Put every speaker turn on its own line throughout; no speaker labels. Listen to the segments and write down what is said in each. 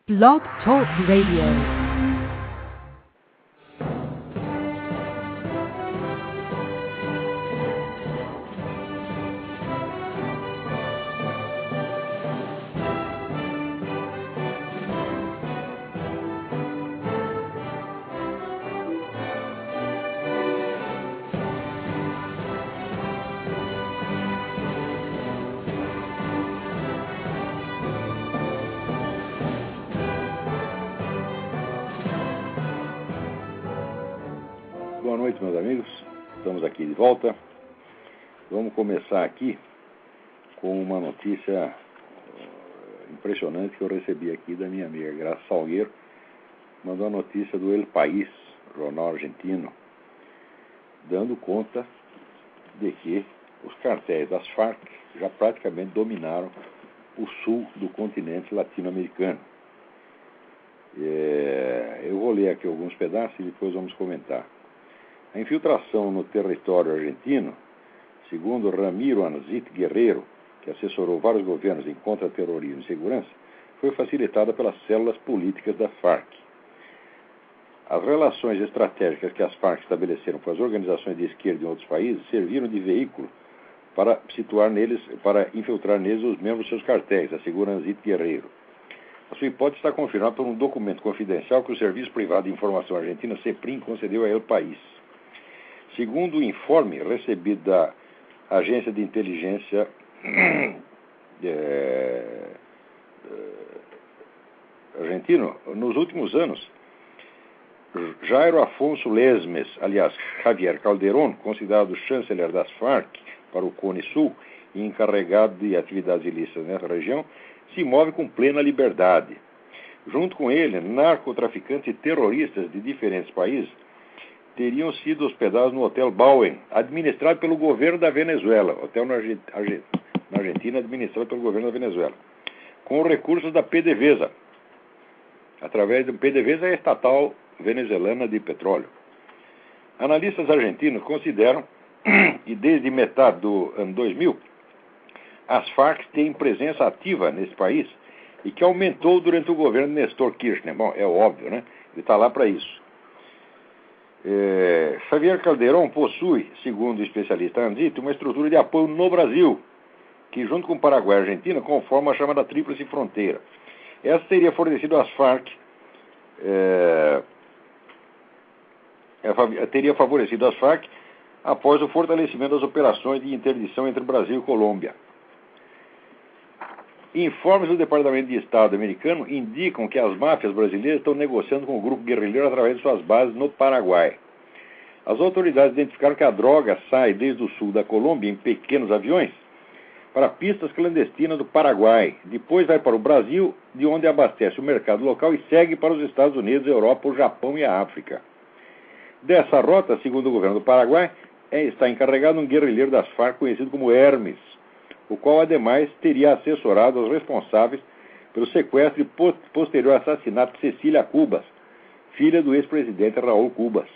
Blog Talk Radio.
Boa noite, meus amigos. Estamos aqui de volta. Vamos começar aqui com uma notícia impressionante que eu recebi aqui da minha amiga Graça Salgueiro. Mandou a notícia do El País, jornal argentino, dando conta de que os cartéis das Farc já praticamente dominaram o sul do continente latino-americano. Eu vou ler aqui alguns pedaços e depois vamos comentar. A infiltração no território argentino, segundo Ramiro Anzit Guerreiro, que assessorou vários governos em contra-terrorismo e segurança, foi facilitada pelas células políticas da Farc. As relações estratégicas que as Farc estabeleceram com as organizações de esquerda em outros países serviram de veículo para infiltrar neles os membros dos seus cartéis, assegura Anzit Guerreiro. A sua hipótese está confirmada por um documento confidencial que o Serviço Privado de Informação Argentina, CEPRIM, concedeu a El País. Segundo o informe recebido da Agência de Inteligência argentino, nos últimos anos, Jairo Afonso Lesmes, aliás, Javier Calderón, considerado chanceler das Farc para o Cone Sul e encarregado de atividades ilícitas nessa região, se move com plena liberdade. Junto com ele, narcotraficantes e terroristas de diferentes países teriam sido hospedados no Hotel Bauen, administrado pelo governo da Venezuela, hotel na Argentina administrado pelo governo da Venezuela, com recursos da PDVSA, através do PDVSA, a estatal venezuelana de petróleo. Analistas argentinos consideram, e desde metade do ano 2000, as Farc têm presença ativa nesse país e que aumentou durante o governo de Néstor Kirchner. Bom, é óbvio, né? Ele está lá para isso. Javier Calderón possui, segundo o especialista Anzit, uma estrutura de apoio no Brasil, que junto com o Paraguai e a Argentina conforma a chamada Tríplice Fronteira. Essa teria fornecido às Farc, teria favorecido as Farc após o fortalecimento das operações de interdição entre Brasil e Colômbia. Informes do Departamento de Estado americano indicam que as máfias brasileiras estão negociando com o grupo guerrilheiro através de suas bases no Paraguai. As autoridades identificaram que a droga sai desde o sul da Colômbia em pequenos aviões para pistas clandestinas do Paraguai. Depois vai para o Brasil, de onde abastece o mercado local e segue para os Estados Unidos, Europa, o Japão e a África. Dessa rota, segundo o governo do Paraguai, está encarregado um guerrilheiro das Farc conhecido como Hermes, o qual, ademais, teria assessorado os responsáveis pelo sequestro e posterior assassinato de Cecília Cubas, filha do ex-presidente Raul Cubas.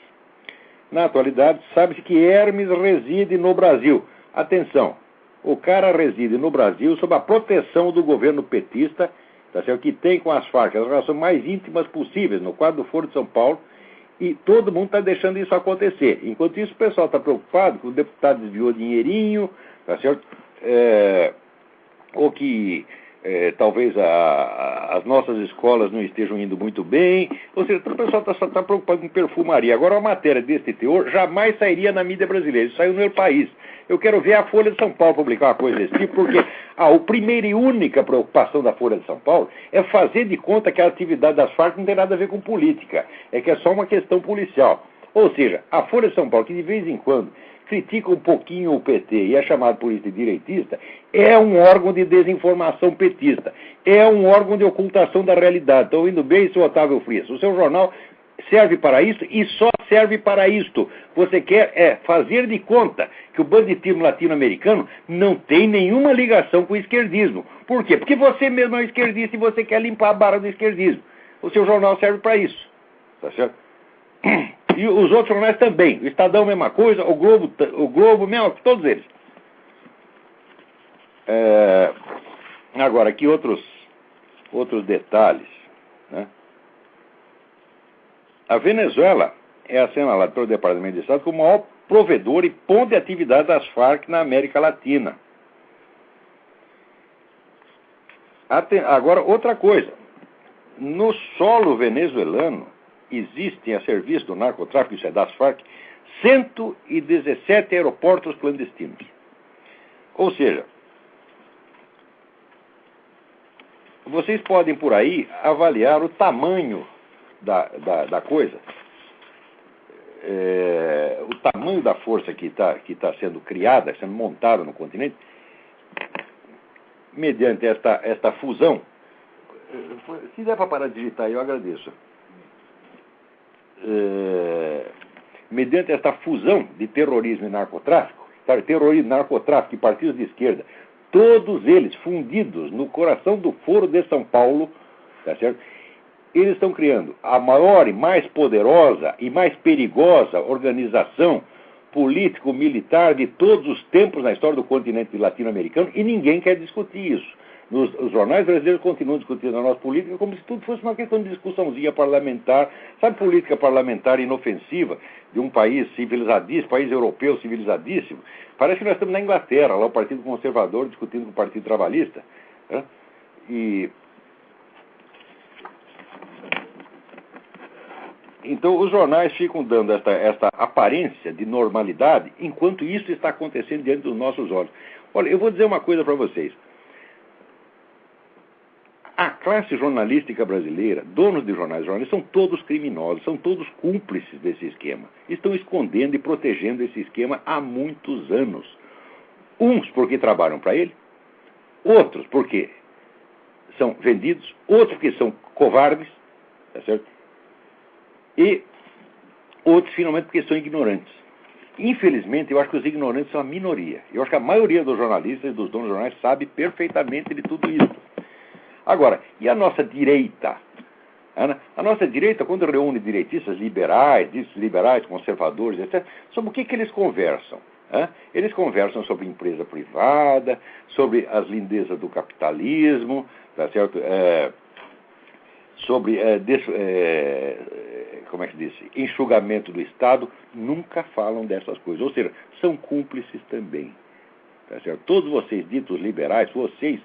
Na atualidade, sabe-se que Hermes reside no Brasil. Atenção, o cara reside no Brasil sob a proteção do governo petista, tá certo? Que tem com as Farc as relações mais íntimas possíveis no quadro do Foro de São Paulo, e todo mundo está deixando isso acontecer. Enquanto isso, o pessoal está preocupado que o deputado desviou dinheirinho, tá certo? Ou que talvez as nossas escolas não estejam indo muito bem, ou seja, o pessoal está preocupado com perfumaria. Agora, uma matéria desse teor jamais sairia na mídia brasileira, isso saiu no El País. Eu quero ver a Folha de São Paulo publicar uma coisa desse tipo, porque a primeira e única preocupação da Folha de São Paulo é fazer de conta que a atividade das Farc não tem nada a ver com política, é que é só uma questão policial. Ou seja, a Folha de São Paulo, que de vez em quando critica um pouquinho o PT e é chamado política direitista, é um órgão de desinformação petista, é um órgão de ocultação da realidade. Estão indo bem, seu Otávio Frias? O seu jornal serve para isso e só serve para isto. Você quer fazer de conta que o banditismo latino-americano não tem nenhuma ligação com o esquerdismo. Por quê? Porque você mesmo é um esquerdista e você quer limpar a barra do esquerdismo. O seu jornal serve para isso. Tá certo? E os outros jornais também. O Estadão, mesma coisa. O Globo mesmo, todos eles. Agora, aqui outros detalhes. né? A Venezuela é assinalada pelo Departamento de Estado como o maior provedor e ponto de atividade das Farc na América Latina. Agora, outra coisa. No solo venezuelano, existem, a serviço do narcotráfico, isso é das Farc, 117 aeroportos clandestinos. Ou seja, vocês podem por aí avaliar o tamanho da coisa, o tamanho da força que está sendo criada, sendo montada no continente, mediante esta fusão. Se der para parar de digitar, eu agradeço. Mediante esta fusão de terrorismo e narcotráfico, terrorismo, narcotráfico e partidos de esquerda, todos eles fundidos no coração do Foro de São Paulo, tá certo? Eles estão criando a maior e mais poderosa e mais perigosa organização político-militar de todos os tempos na história do continente latino-americano, e ninguém quer discutir isso. Os jornais brasileiros continuam discutindo a nossa política como se tudo fosse uma questão de discussãozinha parlamentar, sabe, política parlamentar inofensiva de um país civilizadíssimo, país europeu civilizadíssimo. Parece que nós estamos na Inglaterra, lá o Partido Conservador discutindo com o Partido Trabalhista, né? Então, os jornais ficam dando esta aparência de normalidade, enquanto isso está acontecendo diante dos nossos olhos. Olha, eu vou dizer uma coisa para vocês. A classe jornalística brasileira, donos de jornais são todos criminosos, são todos cúmplices desse esquema. Estão escondendo e protegendo esse esquema há muitos anos. Uns porque trabalham para ele, outros porque são vendidos, outros porque são covardes, tá certo? E outros, finalmente, porque são ignorantes. Infelizmente, eu acho que os ignorantes são a minoria. Eu acho que a maioria dos jornalistas e dos donos de jornais sabe perfeitamente de tudo isso. Agora, e a nossa direita? A nossa direita, quando reúne direitistas liberais, conservadores, etc., sobre o que eles conversam? Eles conversam sobre empresa privada, sobre as lindezas do capitalismo, tá certo? Sobre como é que diz? Enxugamento do Estado. Nunca falam dessas coisas. Ou seja, são cúmplices também. Tá certo? Todos vocês ditos liberais, vocês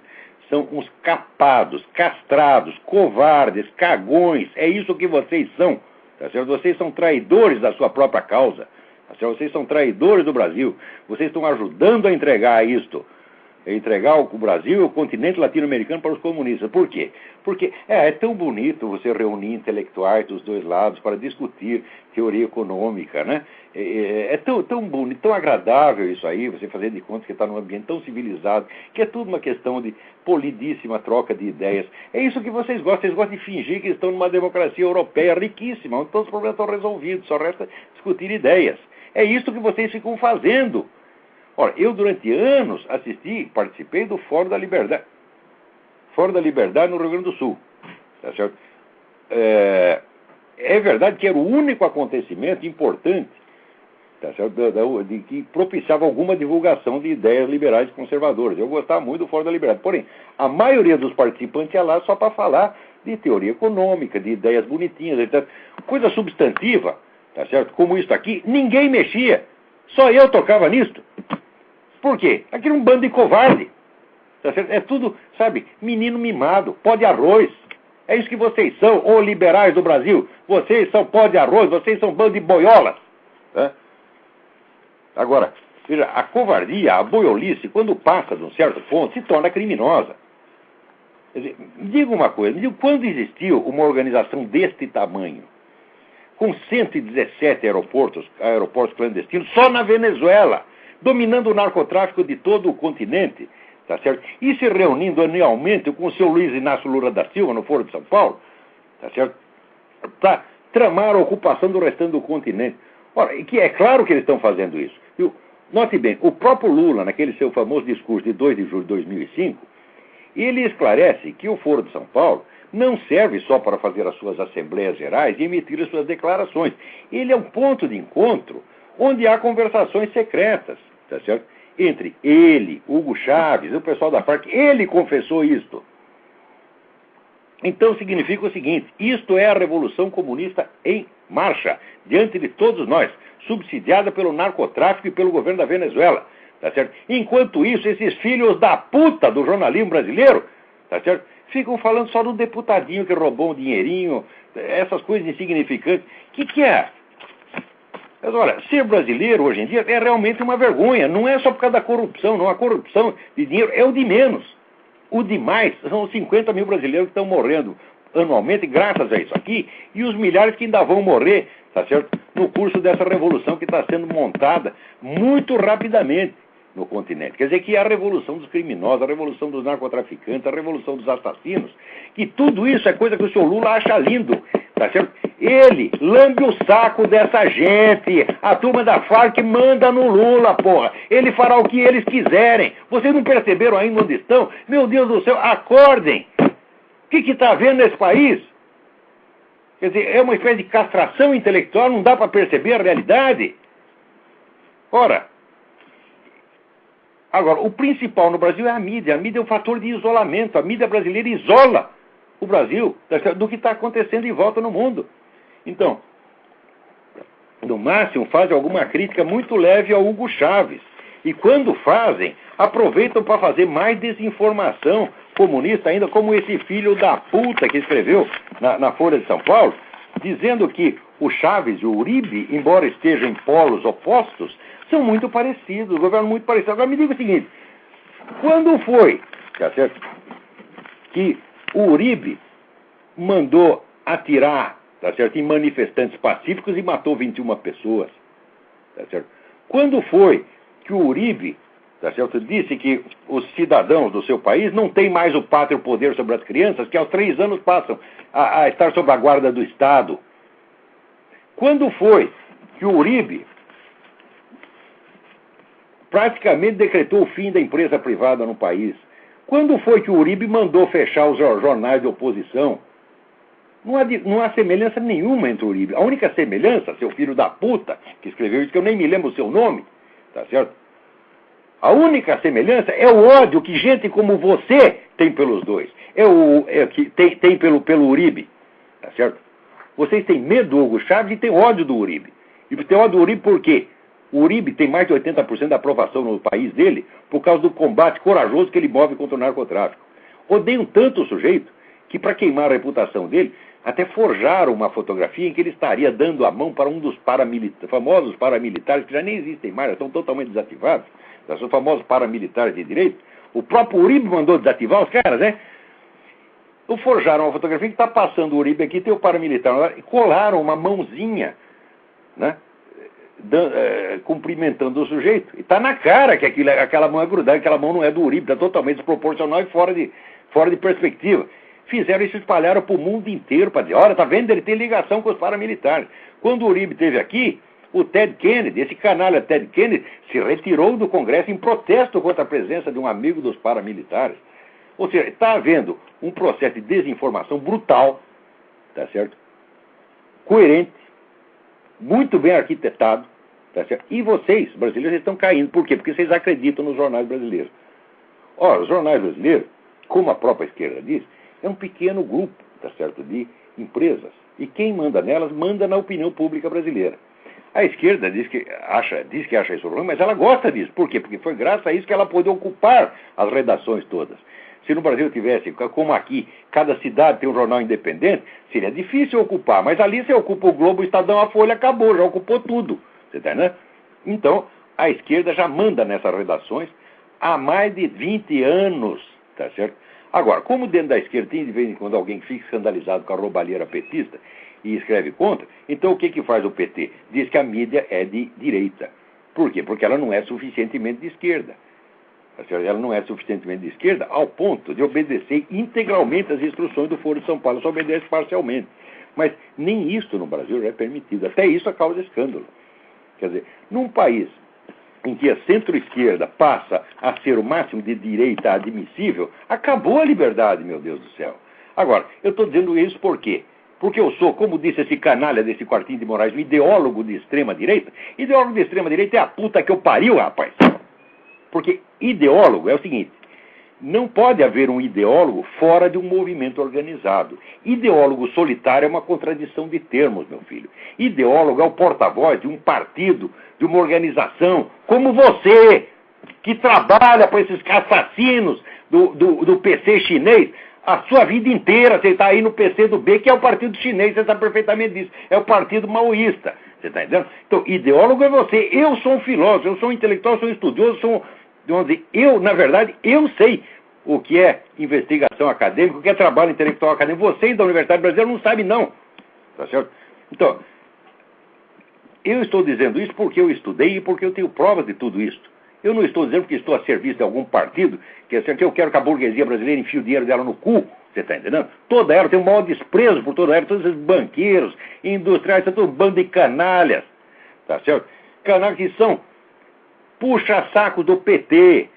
são uns capados, castrados, covardes, cagões. É isso que vocês são. Tá certo? Vocês são traidores da sua própria causa. Tá certo? Vocês são traidores do Brasil. Vocês estão ajudando a entregar isto. Entregar o Brasil e o continente latino-americano para os comunistas. Por quê? Porque é tão bonito você reunir intelectuais dos dois lados para discutir teoria econômica, né? É tão bonito, tão agradável isso aí, você fazer de conta que está num ambiente tão civilizado, que é tudo uma questão de polidíssima troca de ideias. É isso que vocês gostam de fingir que estão numa democracia europeia riquíssima, onde todos os problemas estão resolvidos, só resta discutir ideias. É isso que vocês ficam fazendo. Ora, eu durante anos participei do Fórum da Liberdade. Fórum da Liberdade no Rio Grande do Sul. Tá certo? É verdade que era o único acontecimento importante, tá certo? De que propiciava alguma divulgação de ideias liberais e conservadoras. Eu gostava muito do Fórum da Liberdade. Porém, a maioria dos participantes ia lá só para falar de teoria econômica, de ideias bonitinhas, etc. Coisa substantiva, tá certo? Como isso aqui, ninguém mexia. Só eu tocava nisto. Por quê? Aquilo é um bando de covarde. Tá certo? É tudo, sabe, menino mimado, pó de arroz. É isso que vocês são, ô liberais do Brasil. Vocês são pó de arroz, vocês são bando de boiolas. Né? Agora, veja, a covardia, a boiolice, quando passa de um certo ponto, se torna criminosa. Quer dizer, me diga uma coisa, me diga quando existiu uma organização deste tamanho, com 117 aeroportos clandestinos, só na Venezuela, dominando o narcotráfico de todo o continente, tá certo? E se reunindo anualmente com o seu Luiz Inácio Lula da Silva, no Foro de São Paulo, tá certo? Para tramar a ocupação do restante do continente. Ora, que é claro que eles estão fazendo isso. Note bem, o próprio Lula, naquele seu famoso discurso de 2 de julho de 2005, ele esclarece que o Foro de São Paulo não serve só para fazer as suas assembleias gerais e emitir as suas declarações. Ele é um ponto de encontro onde há conversações secretas, tá certo? Entre ele, Hugo Chávez, o pessoal da Farc. Ele confessou isto. Então significa o seguinte: isto é a revolução comunista em marcha, diante de todos nós, subsidiada pelo narcotráfico e pelo governo da Venezuela, tá certo? Enquanto isso, esses filhos da puta do jornalismo brasileiro, tá certo? Ficam falando só do deputadinho que roubou um dinheirinho, essas coisas insignificantes. Que é? Mas olha, ser brasileiro hoje em dia é realmente uma vergonha. Não é só por causa da corrupção, não. A corrupção de dinheiro é o de menos. O demais são os 50 mil brasileiros que estão morrendo anualmente graças a isso aqui, e os milhares que ainda vão morrer, tá certo? No curso dessa revolução que está sendo montada muito rapidamente no continente. Quer dizer que é a revolução dos criminosos, a revolução dos narcotraficantes, a revolução dos assassinos, que tudo isso é coisa que o senhor Lula acha lindo, tá certo? Ele lambe o saco dessa gente, a turma da Farc manda no Lula, porra. Ele fará o que eles quiserem. Vocês não perceberam ainda onde estão? Meu Deus do céu, acordem! O que está havendo nesse país? Quer dizer, é uma espécie de castração intelectual, não dá para perceber a realidade. Ora, agora, o principal no Brasil é a mídia. A mídia é um fator de isolamento. A mídia brasileira isola o Brasil do que está acontecendo em volta no mundo. Então, no máximo, fazem alguma crítica muito leve ao Hugo Chávez. E quando fazem, aproveitam para fazer mais desinformação comunista ainda, como esse filho da puta que escreveu na Folha de São Paulo, dizendo que o Chávez e o Uribe, embora estejam em polos opostos, são muito parecidos, o governo muito parecido. Agora me diga o seguinte: quando foi, tá certo, que o Uribe mandou atirar, tá certo, em manifestantes pacíficos e matou 21 pessoas? Tá certo? Quando foi que o Uribe, tá certo, disse que os cidadãos do seu país não têm mais o pátrio poder sobre as crianças, que aos 3 anos passam a estar sob a guarda do Estado? Quando foi que o Uribe praticamente decretou o fim da empresa privada no país? Quando foi que o Uribe mandou fechar os jornais de oposição? Não há semelhança nenhuma entre o Uribe. A única semelhança, seu filho da puta, que escreveu isso, que eu nem me lembro o seu nome, tá certo? A única semelhança é o ódio que gente como você tem pelos dois. Que tem pelo Uribe, tá certo? Vocês têm medo do Hugo Chávez e têm ódio do Uribe. E tem ódio do Uribe por quê? O Uribe tem mais de 80% da aprovação no país dele por causa do combate corajoso que ele move contra o narcotráfico. Odeiam tanto o sujeito que, para queimar a reputação dele, até forjaram uma fotografia em que ele estaria dando a mão para um dos famosos paramilitares, que já nem existem mais, já estão totalmente desativados, os famosos paramilitares de direito. O próprio Uribe mandou desativar os caras, né? Forjaram uma fotografia que está passando o Uribe aqui, tem o paramilitar lá, e colaram uma mãozinha, né? Cumprimentando o sujeito. E está na cara que aquela mão é grudada, aquela mão não é do Uribe, está totalmente desproporcional e fora de perspectiva. Fizeram isso, espalharam para o mundo inteiro para dizer: olha, tá vendo, ele tem ligação com os paramilitares. Quando o Uribe esteve aqui, o Ted Kennedy, esse canalha Ted Kennedy, se retirou do Congresso em protesto contra a presença de um amigo dos paramilitares. Ou seja, está havendo um processo de desinformação brutal, tá certo? Coerente, muito bem arquitetado, tá certo? E vocês, brasileiros, estão caindo. Por quê? Porque vocês acreditam nos jornais brasileiros. Ora, os jornais brasileiros, como a própria esquerda diz, é um pequeno grupo, tá certo, de empresas. E quem manda nelas, manda na opinião pública brasileira. A esquerda diz que acha isso ruim, mas ela gosta disso. Por quê? Porque foi graças a isso que ela pôde ocupar as redações todas. Se no Brasil tivesse, como aqui, cada cidade tem um jornal independente, seria difícil ocupar. Mas ali você ocupa o Globo, o Estadão, a Folha, acabou, já ocupou tudo. Você tá, né? Então, a esquerda já manda nessas redações há mais de 20 anos, tá certo? Agora, como dentro da esquerda tem de vez em quando alguém que fica escandalizado com a roubalheira petista e escreve contra, então o que faz o PT? Diz que a mídia é de direita. Por quê? Porque ela não é suficientemente de esquerda. Ela não é suficientemente de esquerda ao ponto de obedecer integralmente às instruções do Foro de São Paulo. Só obedece parcialmente. Mas nem isso no Brasil já é permitido. Até isso a causa de escândalo. Quer dizer, num país em que a centro-esquerda passa a ser o máximo de direita admissível, acabou a liberdade, meu Deus do céu. Agora, eu estou dizendo isso por quê? Porque eu sou, como disse esse canalha desse Quartinho de Moraes, um ideólogo de extrema-direita. Ideólogo de extrema-direita é a puta que eu pariu, rapaz. Porque ideólogo é o seguinte: não pode haver um ideólogo fora de um movimento organizado. Ideólogo solitário é uma contradição de termos, meu filho. Ideólogo é o porta-voz de um partido, de uma organização, como você, que trabalha para esses assassinos do PC chinês. A sua vida inteira você está aí no PC do B, que é o partido chinês, você sabe perfeitamente disso. É o partido maoísta. Você está entendendo? Então, ideólogo é você. Eu sou um filósofo, eu sou um intelectual, sou um estudioso, vamos dizer, na verdade, eu sei o que é investigação acadêmica, o que é trabalho intelectual acadêmico. Vocês da Universidade Brasileira não sabem, não. Tá certo? Então, eu estou dizendo isso porque eu estudei e porque eu tenho provas de tudo isso. Eu não estou dizendo que estou a serviço de algum partido, que eu quero que a burguesia brasileira enfie o dinheiro dela no cu. Você está entendendo? Toda ela tem um maior desprezo por toda ela, todos esses banqueiros, industriais, todo um bando de canalhas. Tá certo? Canalhas que são puxa-saco do PT,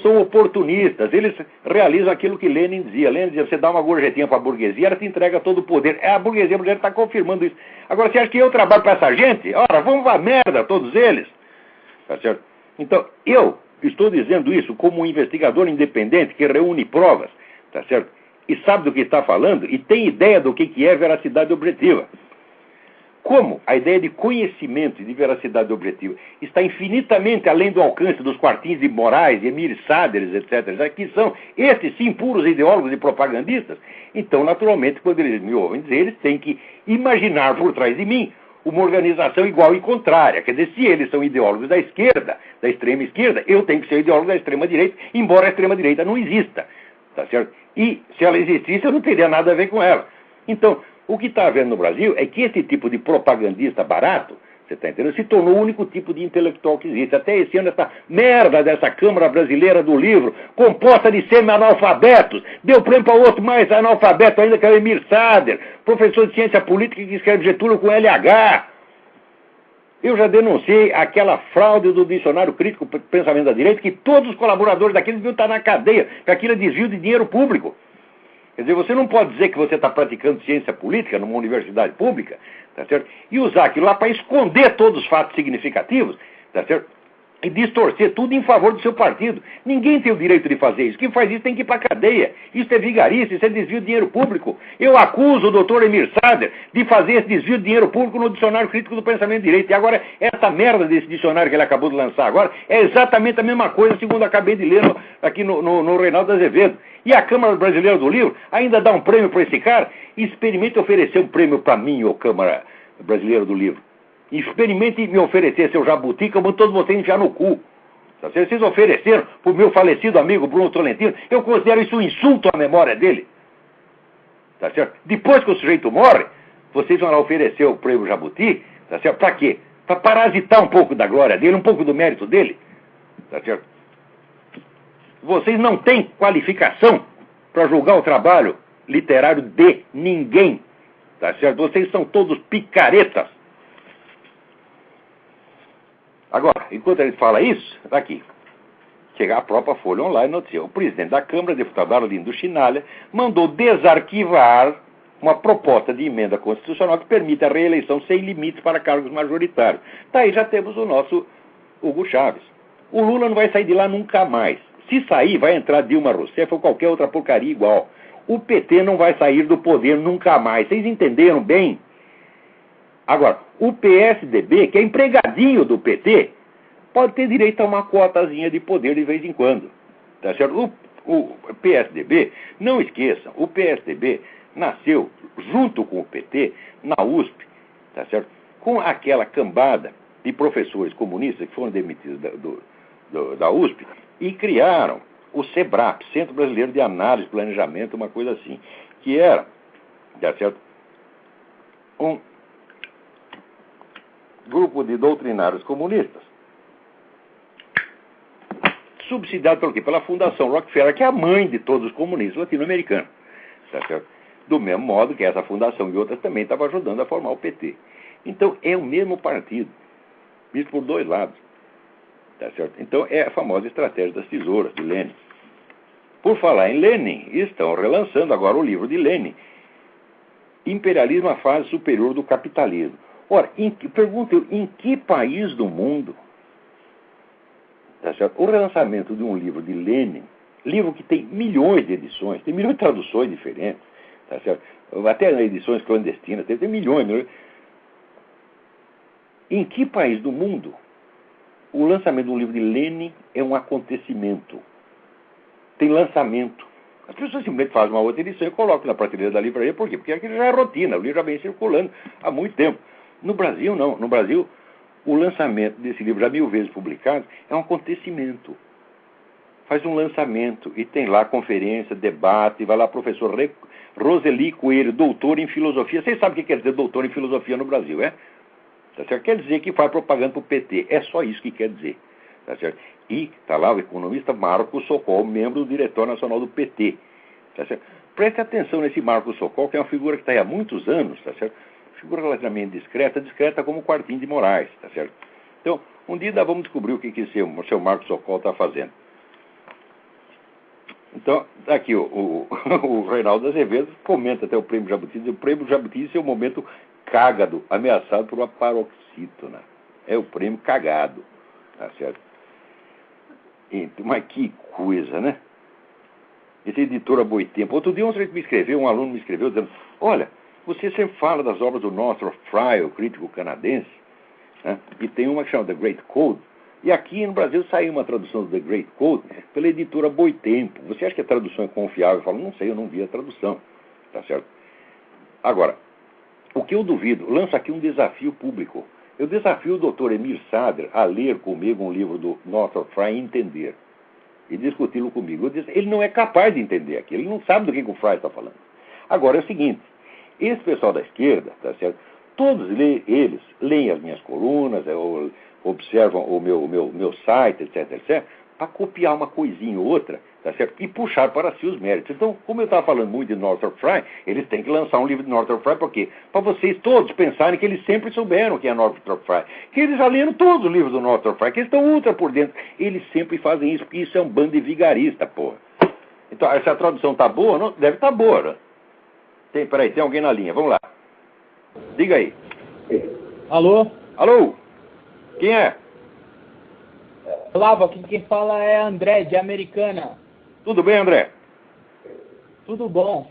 são oportunistas, eles realizam aquilo que Lenin dizia. Lenin dizia, você dá uma gorjetinha para a burguesia, ela te entrega todo o poder. A burguesia brasileira está confirmando isso. Agora, você acha que eu trabalho para essa gente? Ora, vamos à merda, todos eles. Tá certo? Então, eu estou dizendo isso como um investigador independente que reúne provas, tá certo? E sabe do que está falando e tem ideia do que é veracidade objetiva. Como a ideia de conhecimento e de veracidade objetiva está infinitamente além do alcance dos quartinhos de Moraes, Emir Saderes, etc., que são, esses sim, puros ideólogos e propagandistas, então, naturalmente, quando eles me ouvem dizer, eles têm que imaginar por trás de mim uma organização igual e contrária. Quer dizer, se eles são ideólogos da esquerda, da extrema esquerda, eu tenho que ser ideólogo da extrema direita, embora a extrema direita não exista. Tá certo? E se ela existisse, eu não teria nada a ver com ela. Então, o que está havendo no Brasil é que esse tipo de propagandista barato, você está entendendo, se tornou o único tipo de intelectual que existe. Até esse ano, essa merda dessa Câmara Brasileira do Livro, composta de semi-analfabetos, deu prêmio para outro mais analfabeto ainda, que é o Emir Sader, professor de ciência política que escreve Getúlio com LH. Eu já denunciei aquela fraude do dicionário crítico do pensamento da direita, que todos os colaboradores daquilo deviam estar na cadeia, que aquilo é desvio de dinheiro público. Quer dizer, você não pode dizer que você está praticando ciência política numa universidade pública, tá certo? E usar aquilo lá para esconder todos os fatos significativos, tá certo? E distorcer tudo em favor do seu partido. Ninguém tem o direito de fazer isso. Quem faz isso tem que ir para a cadeia. Isso é vigarice, isso é desvio de dinheiro público. Eu acuso o doutor Emir Sader de fazer esse desvio de dinheiro público no dicionário crítico do pensamento de direito. E agora, essa merda desse dicionário que ele acabou de lançar agora é exatamente a mesma coisa, segundo eu acabei de ler aqui no Reinaldo Azevedo. E a Câmara Brasileira do Livro ainda dá um prêmio para esse cara. Experimente oferecer um prêmio para mim, ô Câmara Brasileira do Livro. Experimente me oferecer seu jabuti, que eu mando todos vocês enfiar no cu. Tá certo? Vocês ofereceram para o meu falecido amigo Bruno Tolentino, eu considero isso um insulto à memória dele. Tá certo? Depois que o sujeito morre, vocês vão lá oferecer o prêmio jabuti, tá certo? Para quê? Para parasitar um pouco da glória dele, um pouco do mérito dele. Tá certo? Vocês não têm qualificação para julgar o trabalho literário de ninguém. Tá certo? Vocês são todos picaretas. Agora, enquanto ele fala isso, está aqui. Chega a própria Folha Online, notícia. O presidente da Câmara, deputado Arlindo Chinalha, mandou desarquivar uma proposta de emenda constitucional que permite a reeleição sem limites para cargos majoritários. Tá aí, já temos o nosso Hugo Chávez. O Lula não vai sair de lá nunca mais. Se sair, vai entrar Dilma Rousseff ou qualquer outra porcaria igual. O PT não vai sair do poder nunca mais. Vocês entenderam bem? Agora, o PSDB, que é empregadinho do PT, pode ter direito a uma cotazinha de poder de vez em quando. Tá certo? O PSDB, não esqueçam, o PSDB nasceu junto com o PT na USP, tá certo? Com aquela cambada de professores comunistas que foram demitidos da USP e criaram o SEBRAP, Centro Brasileiro de Análise e Planejamento, uma coisa assim, que era, tá certo? Um grupo de doutrinários comunistas, subsidiado pelo quê? Pela Fundação Rockefeller, que é a mãe de todos os comunistas latino-americanos. Tá certo? Do mesmo modo que essa fundação e outras também estavam ajudando a formar o PT. Então, é o mesmo partido, visto por dois lados. Tá certo? Então, é a famosa estratégia das tesouras, de Lenin. Por falar em Lenin, estão relançando agora o livro de Lenin, Imperialismo, a fase superior do capitalismo. Ora, pergunto eu, em que país do mundo, tá certo? O relançamento de um livro de Lenin livro que tem milhões de edições, tem milhões de traduções diferentes, tá certo? Até edições clandestinas, tem milhões. Em que país do mundo o lançamento do livro de Lenin é um acontecimento? Tem lançamento. As pessoas simplesmente fazem uma outra edição e colocam na prateleira da livraria. Por quê? Porque aquilo já é rotina, o livro já vem circulando há muito tempo. No Brasil, não. No Brasil, o lançamento desse livro, já 1000 vezes publicado, é um acontecimento. Faz um lançamento e tem lá conferência, debate, vai lá professor Roseli Coelho, doutor em filosofia. Vocês sabem o que quer dizer doutor em filosofia no Brasil, é? Tá certo? Quer dizer que faz propaganda para o PT. É só isso que quer dizer. Tá certo? E está lá o economista Marcos Sokol, membro do Diretório Nacional do PT. Tá certo? Preste atenção nesse Marcos Sokol, que é uma figura que está aí há muitos anos, tá certo? Figura relativamente discreta como o Quartim de Moraes, tá certo? Então, um dia nós vamos descobrir o que o seu Marcos Sokol está fazendo. Então, aqui o Reinaldo Azevedo comenta até o Prêmio Jabuti, diz, o Prêmio Jabuti é o momento cágado, ameaçado por uma paroxítona. É o prêmio cagado, tá certo? Mas que coisa, né? Esse editora Boitempo. Outro dia um aluno me escreveu dizendo, olha, você sempre fala das obras do Northrop Frye, o crítico canadense, né? E tem uma que chama The Great Code, e aqui no Brasil saiu uma tradução do The Great Code pela editora Boitempo. Você acha que a tradução é confiável? Eu falo, não sei, eu não vi a tradução, tá certo? Agora, o que eu duvido, lanço aqui um desafio público. Eu desafio o Dr. Emir Sader a ler comigo um livro do Northrop Frye e entender. E discuti-lo comigo. Eu disse, ele não é capaz de entender aquilo, ele não sabe do que o Frye está falando. Agora é o seguinte, esse pessoal da esquerda, tá certo? Todos eles leem as minhas colunas, observam o meu site, etc, para copiar uma coisinha ou outra, tá certo? E puxar para si os méritos. Então, como eu estava falando muito de Northrop Frye, eles têm que lançar um livro de Northrop Frye, por quê? Para vocês todos pensarem que eles sempre souberam quem é Northrop Frye, que eles já leram todos os livros do Northrop Frye, que eles estão ultra por dentro. Eles sempre fazem isso, porque isso é um bando de vigarista, porra. Então, se a tradução tá boa, não, deve estar boa, né? Peraí, tem alguém na linha, vamos lá. Diga aí.
Alô?
Alô? Quem é?
Olá, aqui quem fala é André, de Americana.
Tudo bem, André?
Tudo bom.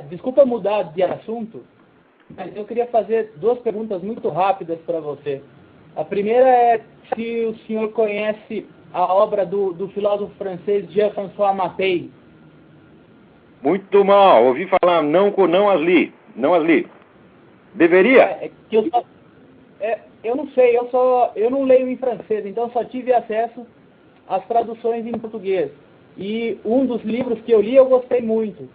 Desculpa mudar de assunto, mas eu queria fazer 2 perguntas muito rápidas para você. A primeira é se o senhor conhece a obra do filósofo francês Jean-François Mattei.
Muito mal, ouvi falar, não as li. Deveria?
Eu não sei, eu não leio em francês, então só tive acesso às traduções em português. E um dos livros que eu li eu gostei muito.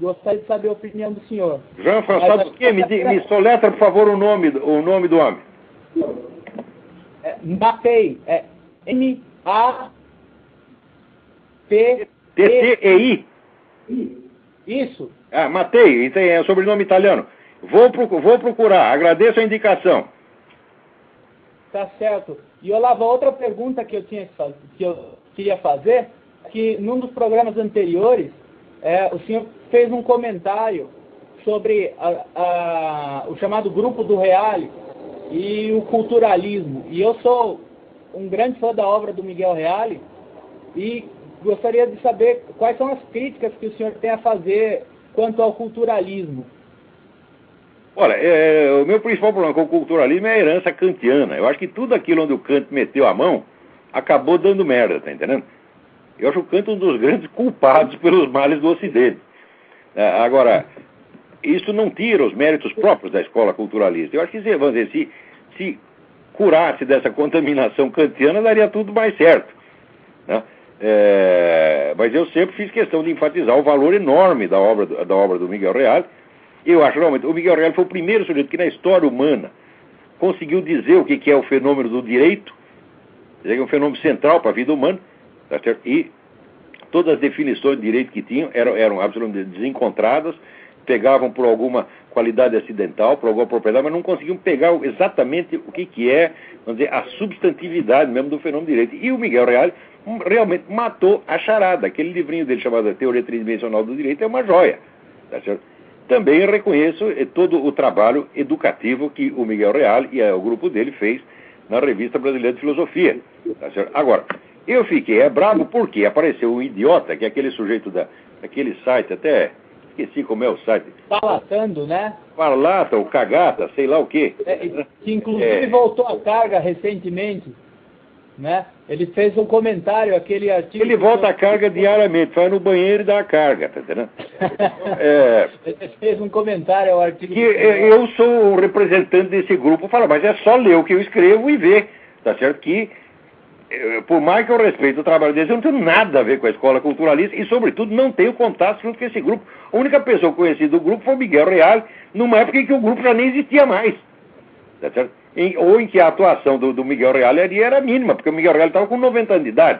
Gostaria de saber a opinião do senhor.
Jean-François, me soletra, por favor, o nome do homem.
Mattei, M-A-T...
T-T-E-I?
Isso.
Ah, Mattei, é um sobrenome italiano. Vou procurar, agradeço a indicação.
Tá certo. E Olavo, outra pergunta que eu queria fazer, que num dos programas anteriores, o senhor fez um comentário sobre o chamado Grupo do Reale e o culturalismo. E eu sou um grande fã da obra do Miguel Reale e gostaria de saber quais são as críticas que o senhor tem a fazer quanto ao culturalismo.
Olha, o meu principal problema com o culturalismo é a herança kantiana. Eu acho que tudo aquilo onde o Kant meteu a mão acabou dando merda, tá entendendo? Eu acho o Kant um dos grandes culpados pelos males do Ocidente. Agora, isso não tira os méritos próprios da escola culturalista. Eu acho que, vamos dizer, se curasse dessa contaminação kantiana, daria tudo mais certo, né? Mas eu sempre fiz questão de enfatizar o valor enorme da obra do Miguel Reale. Eu acho, realmente, o Miguel Reale foi o primeiro sujeito que na história humana conseguiu dizer o que é o fenômeno do direito, que é um fenômeno central para a vida humana, tá certo? E todas as definições de direito que tinham eram absolutamente desencontradas, pegavam por alguma qualidade acidental, por alguma propriedade, mas não conseguiam pegar exatamente o que é, vamos dizer, a substantividade mesmo do fenômeno do direito. E o Miguel Reale realmente matou a charada. Aquele livrinho dele chamado Teoria Tridimensional do Direito é uma joia, tá certo? Também reconheço todo o trabalho educativo que o Miguel Reale e o grupo dele fez na Revista Brasileira de Filosofia. Tá certo? Agora, Eu fiquei bravo porque apareceu um idiota, que é aquele sujeito daquele site, até esqueci como é o site.
Palatando, né?
Parlata ou Cagata, sei lá o quê.
Que inclusive voltou à carga recentemente, né? Ele fez um comentário, aquele artigo...
Ele volta à carga diariamente, vai no banheiro e dá a carga, tá entendendo?
Ele fez um comentário ao artigo...
Eu sou o representante desse grupo, fala, mas é só ler o que eu escrevo e ver, tá certo? Que, por mais que eu respeite o trabalho deles, eu não tenho nada a ver com a escola culturalista e, sobretudo, não tenho contato junto com esse grupo. A única pessoa conhecida do grupo foi o Miguel Reale, numa época em que o grupo já nem existia mais, tá certo? Ou em que a atuação do Miguel Reale ali era mínima, porque o Miguel Reale estava com 90 anos de idade,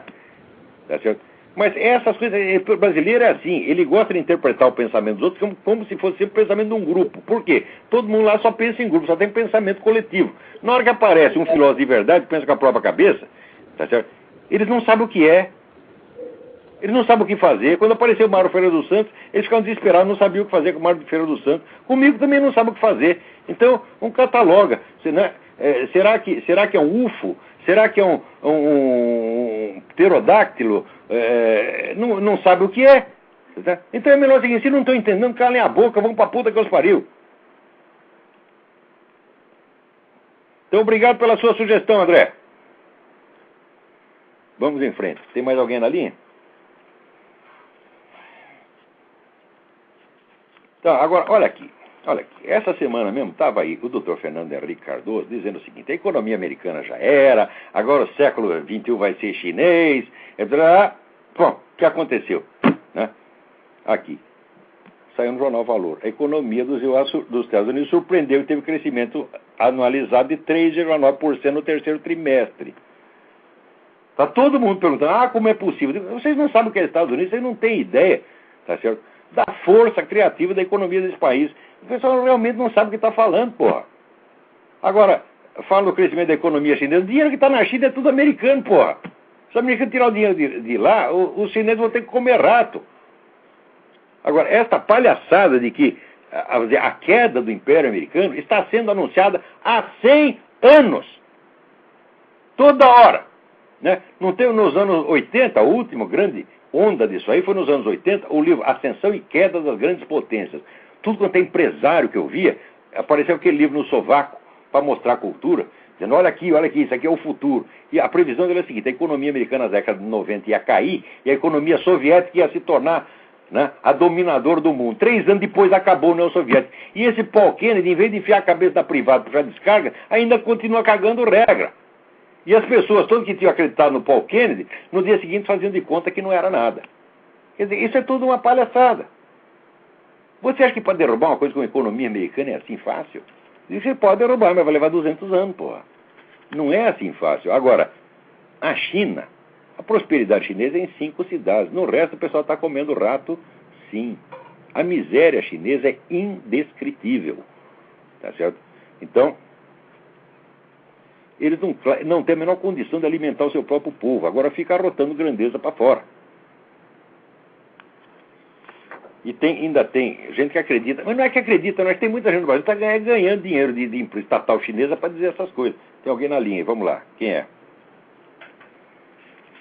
tá certo? Mas essas coisas, o brasileiro é assim, ele gosta de interpretar o pensamento dos outros como se fosse sempre o pensamento de um grupo. Por quê? Todo mundo lá só pensa em grupo, só tem pensamento coletivo. Na hora que aparece um filósofo de verdade que pensa com a própria cabeça, tá certo? Eles não sabem o que é, eles não sabem o que fazer. Quando apareceu o Mário Ferreira dos Santos, eles ficaram desesperados, não sabiam o que fazer com o Mário Ferreira dos Santos. Comigo também não sabem o que fazer. Então, um cataloga. Será que é um UFO? Será que é um pterodáctilo? Não sabe o que é. Tá? Então é melhor o seguinte, se não estão entendendo, calem a boca, vão pra puta que os pariu. Então, obrigado pela sua sugestão, André. Vamos em frente. Tem mais alguém na linha? Então, agora, olha aqui. Essa semana mesmo estava aí o doutor Fernando Henrique Cardoso dizendo o seguinte: a economia americana já era, agora o século XXI vai ser chinês. Bom, o que aconteceu? Né? Aqui, saiu no jornal Valor. A economia dos Estados Unidos surpreendeu e teve crescimento anualizado de 3,9% no terceiro trimestre. Está todo mundo perguntando, como é possível? Vocês não sabem o que é Estados Unidos, vocês não têm ideia, tá certo? Da força criativa da economia desse país. O pessoal realmente não sabe o que está falando, porra. Agora, fala do crescimento da economia chinesa. O dinheiro que está na China é tudo americano, porra. Se o americano tirar o dinheiro de lá, os chineses vão ter que comer rato. Agora, esta palhaçada de que a queda do Império Americano está sendo anunciada há 100 anos. Toda hora. Né? Não teve nos anos 80, a última grande onda disso aí foi nos anos 80, o livro Ascensão e Queda das Grandes Potências. Tudo quanto é empresário que eu via, apareceu aquele livro no sovaco para mostrar a cultura, dizendo, olha aqui, isso aqui é o futuro. E a previsão dele é a seguinte: a economia americana na década de 90 ia cair e a economia soviética ia se tornar, né, a dominadora do mundo. 3 anos depois acabou a União Soviética. E esse Paul Kennedy, em vez de enfiar a cabeça da privada para descarga, ainda continua cagando regra. E as pessoas, todas que tinham acreditado no Paul Kennedy, no dia seguinte faziam de conta que não era nada. Quer dizer, isso é tudo uma palhaçada. Você acha que para derrubar uma coisa como a economia americana é assim fácil? Você pode derrubar, mas vai levar 200 anos, porra. Não é assim fácil. Agora, a China, a prosperidade chinesa é em 5 cidades. No resto, o pessoal está comendo rato, sim. A miséria chinesa é indescritível. Tá certo? Então, eles não têm a menor condição de alimentar o seu próprio povo. Agora fica arrotando grandeza para fora. E ainda tem gente que acredita, mas não é que acredita, não é que tem muita gente no Brasil que está ganhando dinheiro de empresa estatal chinesa para dizer essas coisas. Tem alguém na linha, vamos lá. Quem é?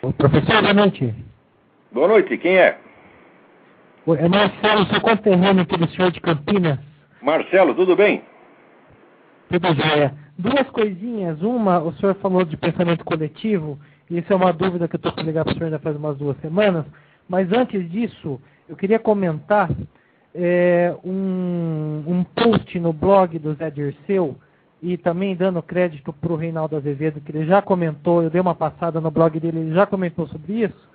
O professor, boa noite.
Boa noite, quem é?
É Marcelo, sou conterrâneo aqui do senhor de Campinas.
Marcelo, tudo bem?
Tudo jóia. 2 coisinhas. Uma, o senhor falou de pensamento coletivo, e isso é uma dúvida que eu estou para ligar para o senhor ainda faz umas 2 semanas, mas antes disso, eu queria comentar um post no blog do Zé Dirceu, e também dando crédito para o Reinaldo Azevedo, que ele já comentou, eu dei uma passada no blog dele, ele já comentou sobre isso.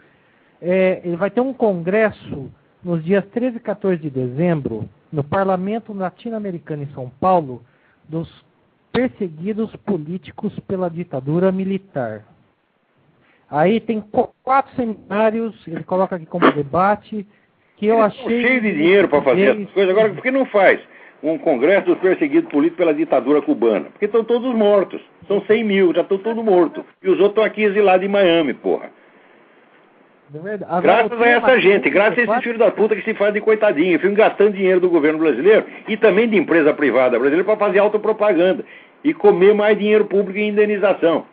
Ele vai ter um congresso nos dias 13 e 14 de dezembro, no Parlamento Latino-Americano em São Paulo, dos perseguidos políticos pela ditadura militar. Aí tem 4 seminários, ele coloca aqui como debate, que eu achei...
cheio de dinheiro para fazer essas coisas. Agora, por que não faz um congresso dos perseguidos políticos pela ditadura cubana? Porque estão todos mortos. São 100 mil, já estão todos mortos. E os outros estão aqui exilados em Miami, porra. Graças a essa gente, graças a esses filhos da puta que se fazem de coitadinho, ficam gastando dinheiro do governo brasileiro e também de empresa privada brasileira para fazer autopropaganda e comer mais dinheiro público em indenização.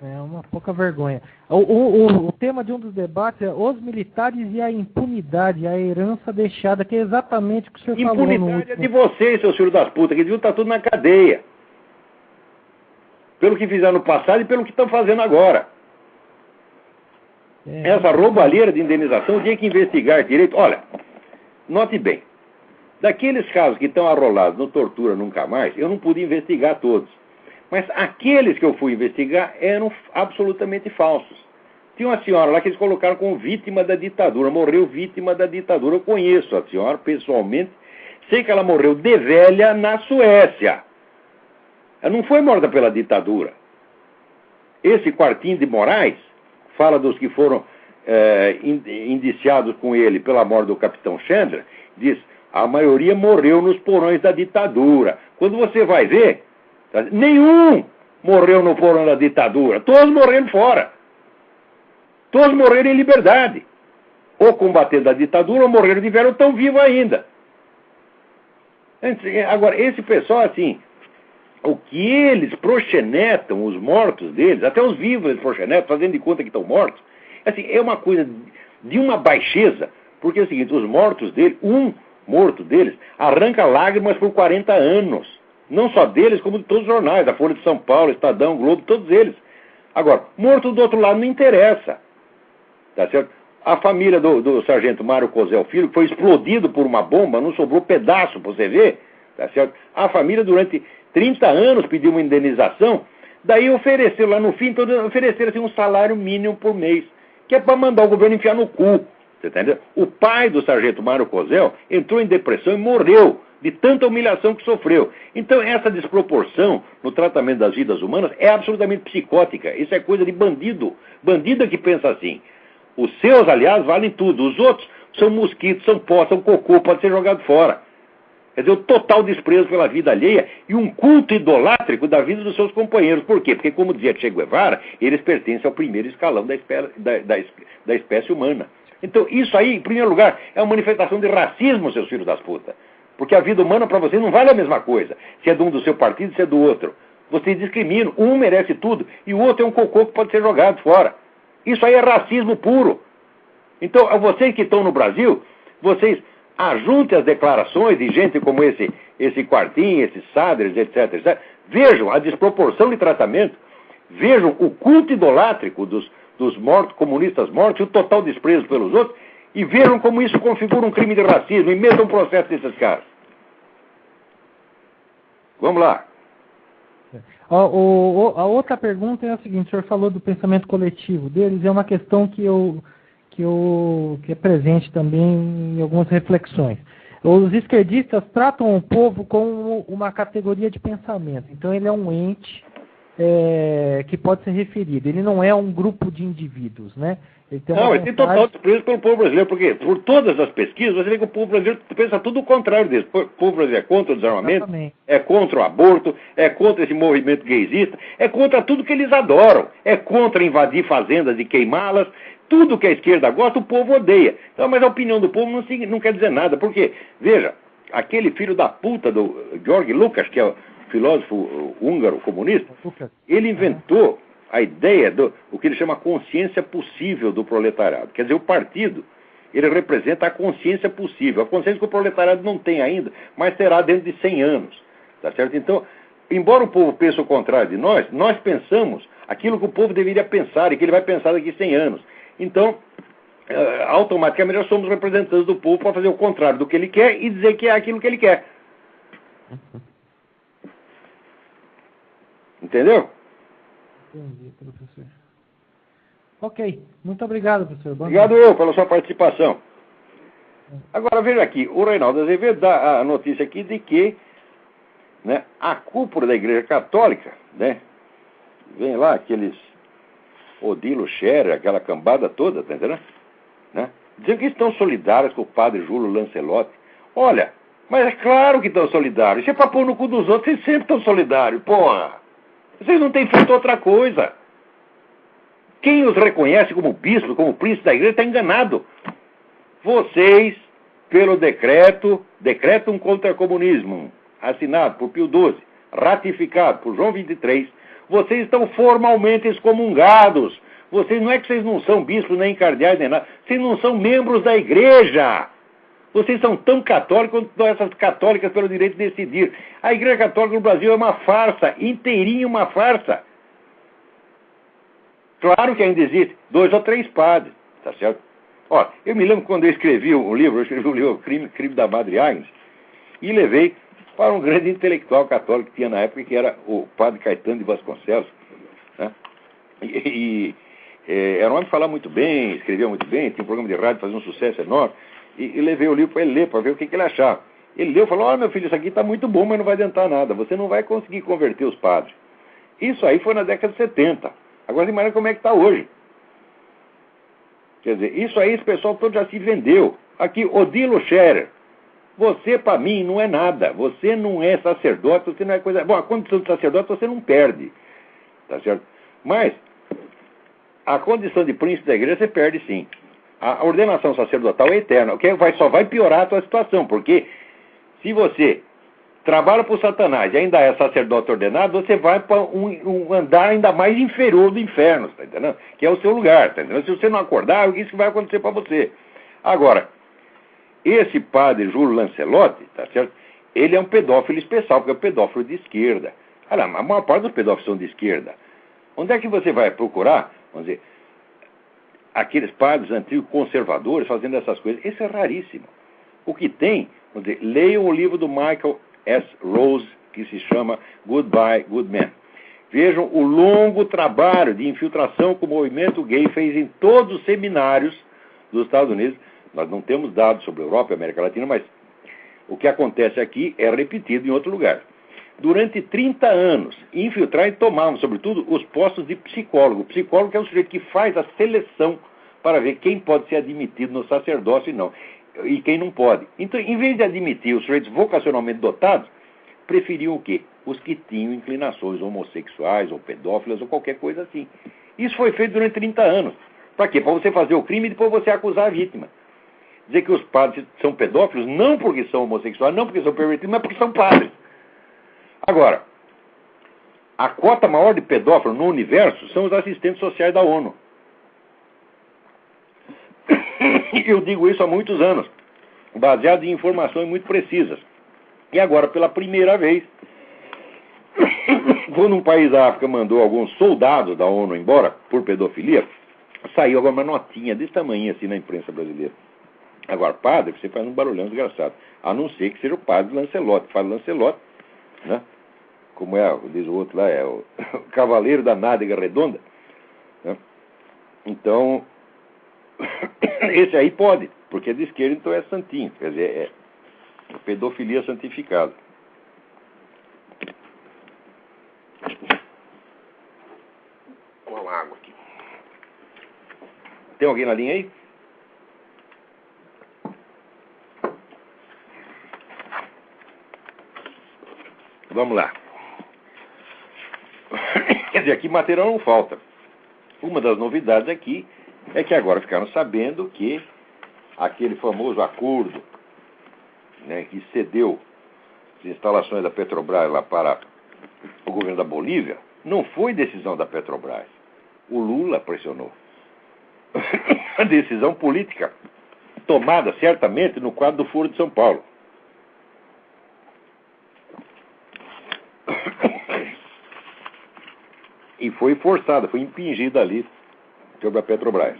É uma pouca vergonha. O tema de um dos debates é os militares e a impunidade, a herança deixada, que é exatamente o que o senhor falou no último.
Impunidade é de vocês, seus filhos das putas, que deviam estar tudo na cadeia. Pelo que fizeram no passado e pelo que estão fazendo agora. Essa roubalheira de indenização tinha que investigar direito. Olha, note bem, daqueles casos que estão arrolados no Tortura Nunca Mais, eu não pude investigar todos. Mas aqueles que eu fui investigar eram absolutamente falsos. Tinha uma senhora lá que eles colocaram como vítima da ditadura, morreu vítima da ditadura. Eu conheço a senhora pessoalmente, sei que ela morreu de velha na Suécia. Ela não foi morta pela ditadura. Esse Quartim de Moraes fala dos que foram indiciados com ele pela morte do capitão Chandler, diz, a maioria morreu nos porões da ditadura. Quando você vai ver, nenhum morreu no porão da ditadura, todos morreram fora. Todos morreram em liberdade. Ou combatendo a ditadura, ou morreram de velho, ou estão vivos ainda. Agora, esse pessoal, assim, o que eles proxenetam, os mortos deles, até os vivos eles proxenetam, fazendo de conta que estão mortos, assim, é uma coisa de uma baixeza, porque é o seguinte, os mortos deles, um morto deles, arranca lágrimas por 40 anos. Não só deles, como de todos os jornais, da Folha de São Paulo, Estadão, Globo, todos eles. Agora, morto do outro lado não interessa. Tá certo? A família do sargento Mário Cosel Filho foi explodido por uma bomba, não sobrou pedaço para você ver. Tá certo? A família durante 30 anos pediu uma indenização, daí ofereceu lá no fim, ofereceram assim, um salário mínimo por mês, que é para mandar o governo enfiar no cu. Você entendeu? O pai do sargento Mário Cosel entrou em depressão e morreu de tanta humilhação que sofreu. Então essa desproporção no tratamento das vidas humanas é absolutamente psicótica. Isso é coisa de bandido. Bandido é que pensa assim. Os seus, aliás, valem tudo. Os outros são mosquitos, são pó, são cocô, pode ser jogado fora. Quer dizer, o total desprezo pela vida alheia e um culto idolátrico da vida dos seus companheiros. Por quê? Porque, como dizia Che Guevara, eles pertencem ao primeiro escalão da espécie humana. Então, isso aí, em primeiro lugar, é uma manifestação de racismo, seus filhos das putas. Porque a vida humana, para vocês, não vale a mesma coisa. Se é de um do seu partido, se é do outro. Vocês discriminam. Um merece tudo e o outro é um cocô que pode ser jogado fora. Isso aí é racismo puro. Então, vocês que estão no Brasil, vocês ajuntem as declarações de gente como esse Quartim, esses Saders, etc, etc. Vejam a desproporção de tratamento. Vejam o culto idolátrico dos mortos, comunistas mortos, e o total desprezo pelos outros, e vejam como isso configura um crime de racismo, e metam um processo desses caras. Vamos lá.
A outra pergunta é a seguinte, o senhor falou do pensamento coletivo deles, é uma questão que é presente também em algumas reflexões. Os esquerdistas tratam o povo como uma categoria de pensamento, então ele é um ente que pode ser referido, ele não é um grupo de indivíduos, né? Ele tem
total desprezo pelo povo brasileiro, porque por todas as pesquisas você vê que o povo brasileiro pensa tudo o contrário disso. O povo brasileiro é contra o desarmamento, exatamente. É contra o aborto, é contra esse movimento gaysista, é contra tudo que eles adoram, é contra invadir fazendas e queimá-las, tudo que a esquerda gosta, o povo odeia. Então, mas a opinião do povo não quer dizer nada, porque, veja, aquele filho da puta do George Lucas, que é o filósofo húngaro comunista, ele inventou a ideia do que ele chama consciência possível do proletariado. Quer dizer, o partido, ele representa a consciência possível, a consciência que o proletariado não tem ainda, mas terá dentro de 100 anos. Tá certo? Então, embora o povo pense o contrário de nós pensamos aquilo que o povo deveria pensar e que ele vai pensar daqui a 100 anos. Então, automaticamente nós somos representantes do povo para fazer o contrário do que ele quer e dizer que é aquilo que ele quer. Entendeu?
Entendi, professor. Ok, muito obrigado, professor.
Obrigado eu pela sua participação. Agora veja aqui, o Reinaldo Azevedo dá a notícia aqui de que, né, a cúpula da Igreja Católica, né, vem lá aqueles Odilo Scherer, aquela cambada toda, tá entendendo? Né, dizendo que estão solidários com o padre Júlio Lancelotti. Olha, mas é claro que estão solidários. Se é pra pôr no cu dos outros, vocês sempre estão solidários, porra. Vocês não têm feito outra coisa. Quem os reconhece como bispo, como príncipe da igreja, está enganado. Vocês, pelo Decretum contra Comunismo, assinado por Pio XII, ratificado por João XXIII, Vocês estão formalmente excomungados. Vocês, não é que vocês não são bispos, nem cardeais, nem nada. Vocês não são membros da igreja. Vocês são tão católicos quanto essas católicas pelo direito de decidir. A Igreja Católica no Brasil é uma farsa, inteirinha uma farsa. Claro que ainda existe 2 ou 3 padres, tá certo? Ó, eu me lembro quando eu escrevi o livro, Crime da Madre Agnes, e levei para um grande intelectual católico que tinha na época, que era o padre Caetano de Vasconcelos, né? Era um homem que falava muito bem, escrevia muito bem, tinha um programa de rádio, fazia um sucesso enorme, e levei o livro para ele ler, para ver o que ele achava. Ele leu e falou: meu filho, isso aqui está muito bom, mas não vai adiantar nada, você não vai conseguir converter os padres. Isso aí foi na década de 70. Agora imagina como é que está hoje. Quer dizer, isso aí esse pessoal todo já se vendeu. Aqui, Odilo Scherer, você para mim não é nada, você não é sacerdote, você não é coisa... Bom, a condição de sacerdote você não perde, tá certo? Mas a condição de príncipe da igreja você perde sim. A ordenação sacerdotal é eterna, okay? Só vai piorar a tua situação, porque se você trabalha para o Satanás e ainda é sacerdote ordenado, você vai para um andar ainda mais inferior do inferno, tá entendendo? Que é o seu lugar, tá entendendo? Se você não acordar, é isso que vai acontecer para você. Agora, esse padre Júlio Lancelotti, tá certo? Ele é um pedófilo especial, porque é um pedófilo de esquerda. Olha, a maior parte dos pedófilos são de esquerda. Onde é que você vai procurar, vamos dizer, aqueles padres antigos conservadores fazendo essas coisas? Isso é raríssimo. O que tem, vamos dizer, leiam o livro do Michael S. Rose, que se chama Goodbye, Good Men. Vejam o longo trabalho de infiltração que o movimento gay fez em todos os seminários dos Estados Unidos. Nós não temos dados sobre a Europa e a América Latina, mas o que acontece aqui é repetido em outro lugar. Durante 30 anos, infiltraram e tomavam, sobretudo, os postos de psicólogo. O psicólogo é o sujeito que faz a seleção para ver quem pode ser admitido no sacerdócio e não. E quem não pode. Então, em vez de admitir os sujeitos vocacionalmente dotados, preferiam o quê? Os que tinham inclinações homossexuais ou pedófilas ou qualquer coisa assim. Isso foi feito durante 30 anos. Para quê? Para você fazer o crime e depois você acusar a vítima. Dizer que os padres são pedófilos não porque são homossexuais, não porque são pervertidos, mas porque são padres. Agora, a cota maior de pedófilos no universo são os assistentes sociais da ONU. Eu digo isso há muitos anos, baseado em informações muito precisas. E agora, pela primeira vez, quando um país da África mandou alguns soldados da ONU embora por pedofilia, saiu agora uma notinha desse tamanho assim na imprensa brasileira. Agora, padre, você faz um barulhão desgraçado, a não ser que seja o padre Lancelotti. Padre Lancelotti, né? Como diz o outro lá, é o cavaleiro da nádega redonda, né? Então, esse aí pode, porque é de esquerda, então é santinho. Quer dizer, é pedofilia santificada. Uma água aqui. Tem alguém na linha aí? Vamos lá. Quer dizer, aqui material não falta. Uma das novidades aqui é que agora ficaram sabendo que aquele famoso acordo, né, que cedeu as instalações da Petrobras lá para o governo da Bolívia, não foi decisão da Petrobras. O Lula pressionou. A decisão política tomada certamente no quadro do Foro de São Paulo. E foi forçada, foi impingida ali sobre a Petrobras.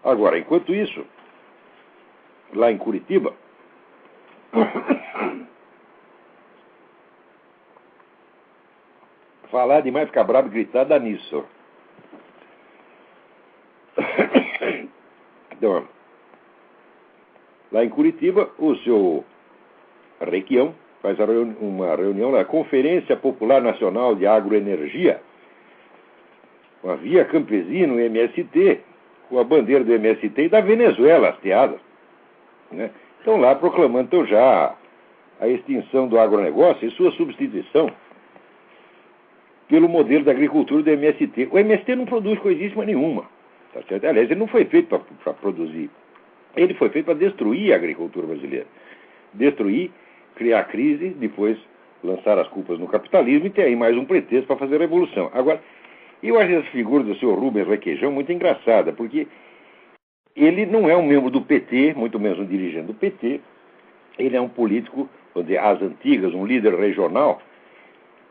Agora, enquanto isso, lá em Curitiba, falar demais, ficar bravo e gritar dá nisso. Então, lá em Curitiba, o seu Requião faz uma reunião lá, Conferência Popular Nacional de Agroenergia, com a Via Campesino, MST, com a bandeira do MST e da Venezuela hasteada, né? Estão lá proclamando então, já a extinção do agronegócio e sua substituição pelo modelo da agricultura do MST. O MST não produz coisíssima nenhuma, tá certo? Aliás, ele não foi feito para produzir, ele foi feito para destruir a agricultura brasileira. destruir, criar crise, depois lançar as culpas no capitalismo e ter aí mais um pretexto para fazer a revolução. Agora, eu acho essa figura do senhor Rubens Requeijão muito engraçada, porque ele não é um membro do PT, muito menos um dirigente do PT, ele é um político, vamos dizer, às antigas, um líder regional,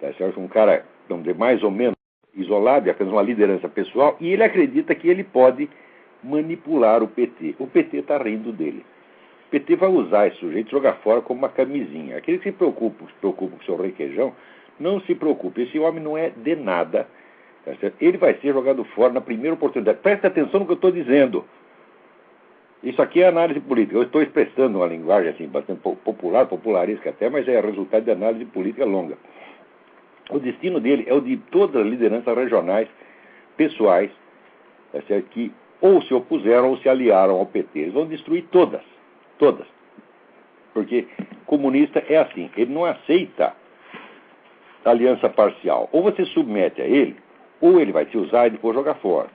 tá certo? Um cara, vamos dizer, mais ou menos isolado, apenas uma liderança pessoal, e ele acredita que ele pode manipular o PT. O PT está rindo dele. O PT vai usar esse sujeito e jogar fora como uma camisinha. Aquele que se preocupa com o seu Requeijão, não se preocupe. Esse homem não é de nada. Tá certo? Ele vai ser jogado fora na primeira oportunidade. Preste atenção no que eu estou dizendo. Isso aqui é análise política. Eu estou expressando uma linguagem assim, bastante popularesca até, mas é resultado de análise política longa. O destino dele é o de todas as lideranças regionais, pessoais, tá certo? Que ou se opuseram ou se aliaram ao PT. Eles vão destruir todas. Todas. Porque comunista é assim, ele não aceita aliança parcial. Ou você submete a ele, ou ele vai te usar e depois jogar fora.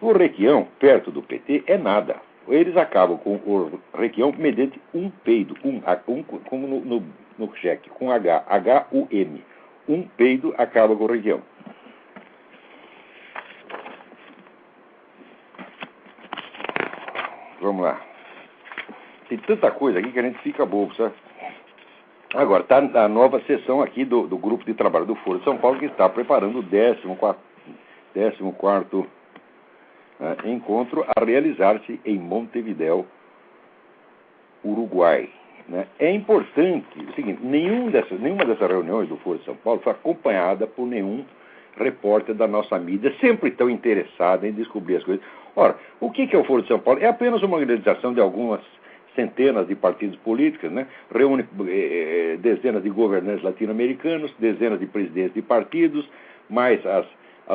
O Requião, perto do PT, é nada. Eles acabam com o Requião mediante um peido, como no cheque, com H, H-U-M. Um peido acaba com o Requião. Vamos lá. Tem tanta coisa aqui que a gente fica bobo, sabe? Agora, está a nova sessão aqui do grupo de trabalho do Foro de São Paulo, que está preparando o 14º encontro a realizar-se em Montevidéu, Uruguai. Né? É importante o seguinte, nenhuma dessas reuniões do Foro de São Paulo foi acompanhada por nenhum repórter da nossa mídia, sempre tão interessado em descobrir as coisas. Ora, o que é o Foro de São Paulo? É apenas uma organização de algumas centenas de partidos políticos, né? Reúne dezenas de governantes latino-americanos, dezenas de presidentes de partidos, mais as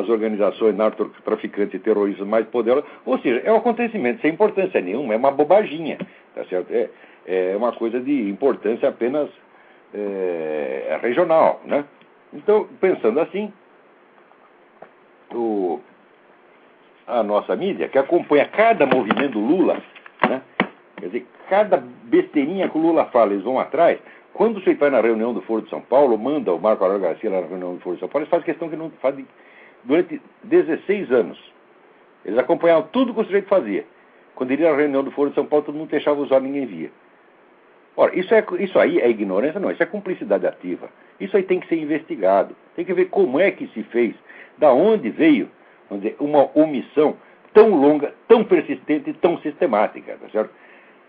organizações narcotraficantes e terroristas mais poderosas. Ou seja, é um acontecimento sem importância nenhuma, é uma bobaginha, tá certo? É uma coisa de importância apenas regional, né? Então, pensando assim, a nossa mídia, que acompanha cada movimento do Lula, né? Quer dizer, cada besteirinha que o Lula fala, eles vão atrás. Quando você vai na reunião do Foro de São Paulo, manda o Marco Aurélio Garcia lá na reunião do Foro de São Paulo, eles fazem questão que não fazem durante 16 anos. Eles acompanhavam tudo que o sujeito fazia. Quando ele ia na reunião do Foro de São Paulo, todo mundo fechava os olhos e ninguém via. Ora, isso aí é ignorância? Não, isso é cumplicidade ativa. Isso aí tem que ser investigado. Tem que ver como é que se fez, da onde veio, vamos dizer, uma omissão tão longa, tão persistente e tão sistemática, tá certo?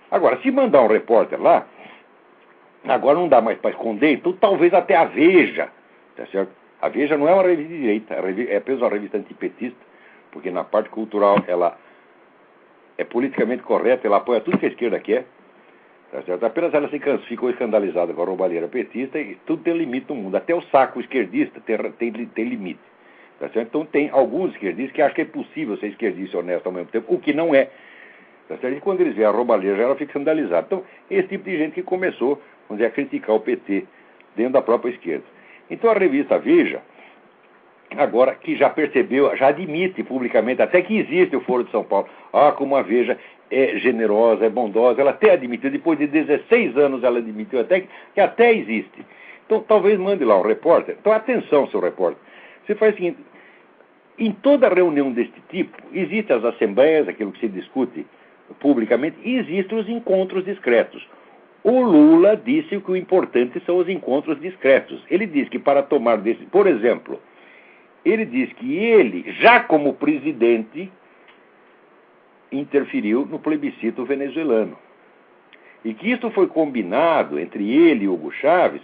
Agora, se mandar um repórter lá, agora não dá mais para esconder, então talvez até a Veja, tá certo? A Veja não é uma revista de direita, é apenas uma revista antipetista, porque na parte cultural ela é politicamente correta, ela apoia tudo que a esquerda quer, tá certo? Apenas ela ficou escandalizada com a roubalheira petista e tudo tem limite no mundo, até o saco esquerdista tem limite, tá certo? Então tem alguns esquerdistas que acham que é possível ser esquerdista e honesto ao mesmo tempo, o que não é. Tá certo? E quando eles veem a roubalheira, ela fica escandalizada. Então, esse tipo de gente que começou, vamos dizer, a criticar o PT dentro da própria esquerda. Então, a revista Veja, agora que já percebeu, já admite publicamente, até que existe o Foro de São Paulo. Como a Veja é generosa, é bondosa, ela até admitiu, depois de 16 anos ela admitiu até que até existe. Então, talvez mande lá um repórter. Então, atenção, seu repórter. Você faz o seguinte, em toda reunião deste tipo, existem as assembleias, aquilo que se discute publicamente, e existem os encontros discretos. O Lula disse que o importante são os encontros discretos. Ele disse que para tomar decisões, por exemplo, ele disse que ele, já como presidente, interferiu no plebiscito venezuelano. E que isso foi combinado entre ele e Hugo Chávez,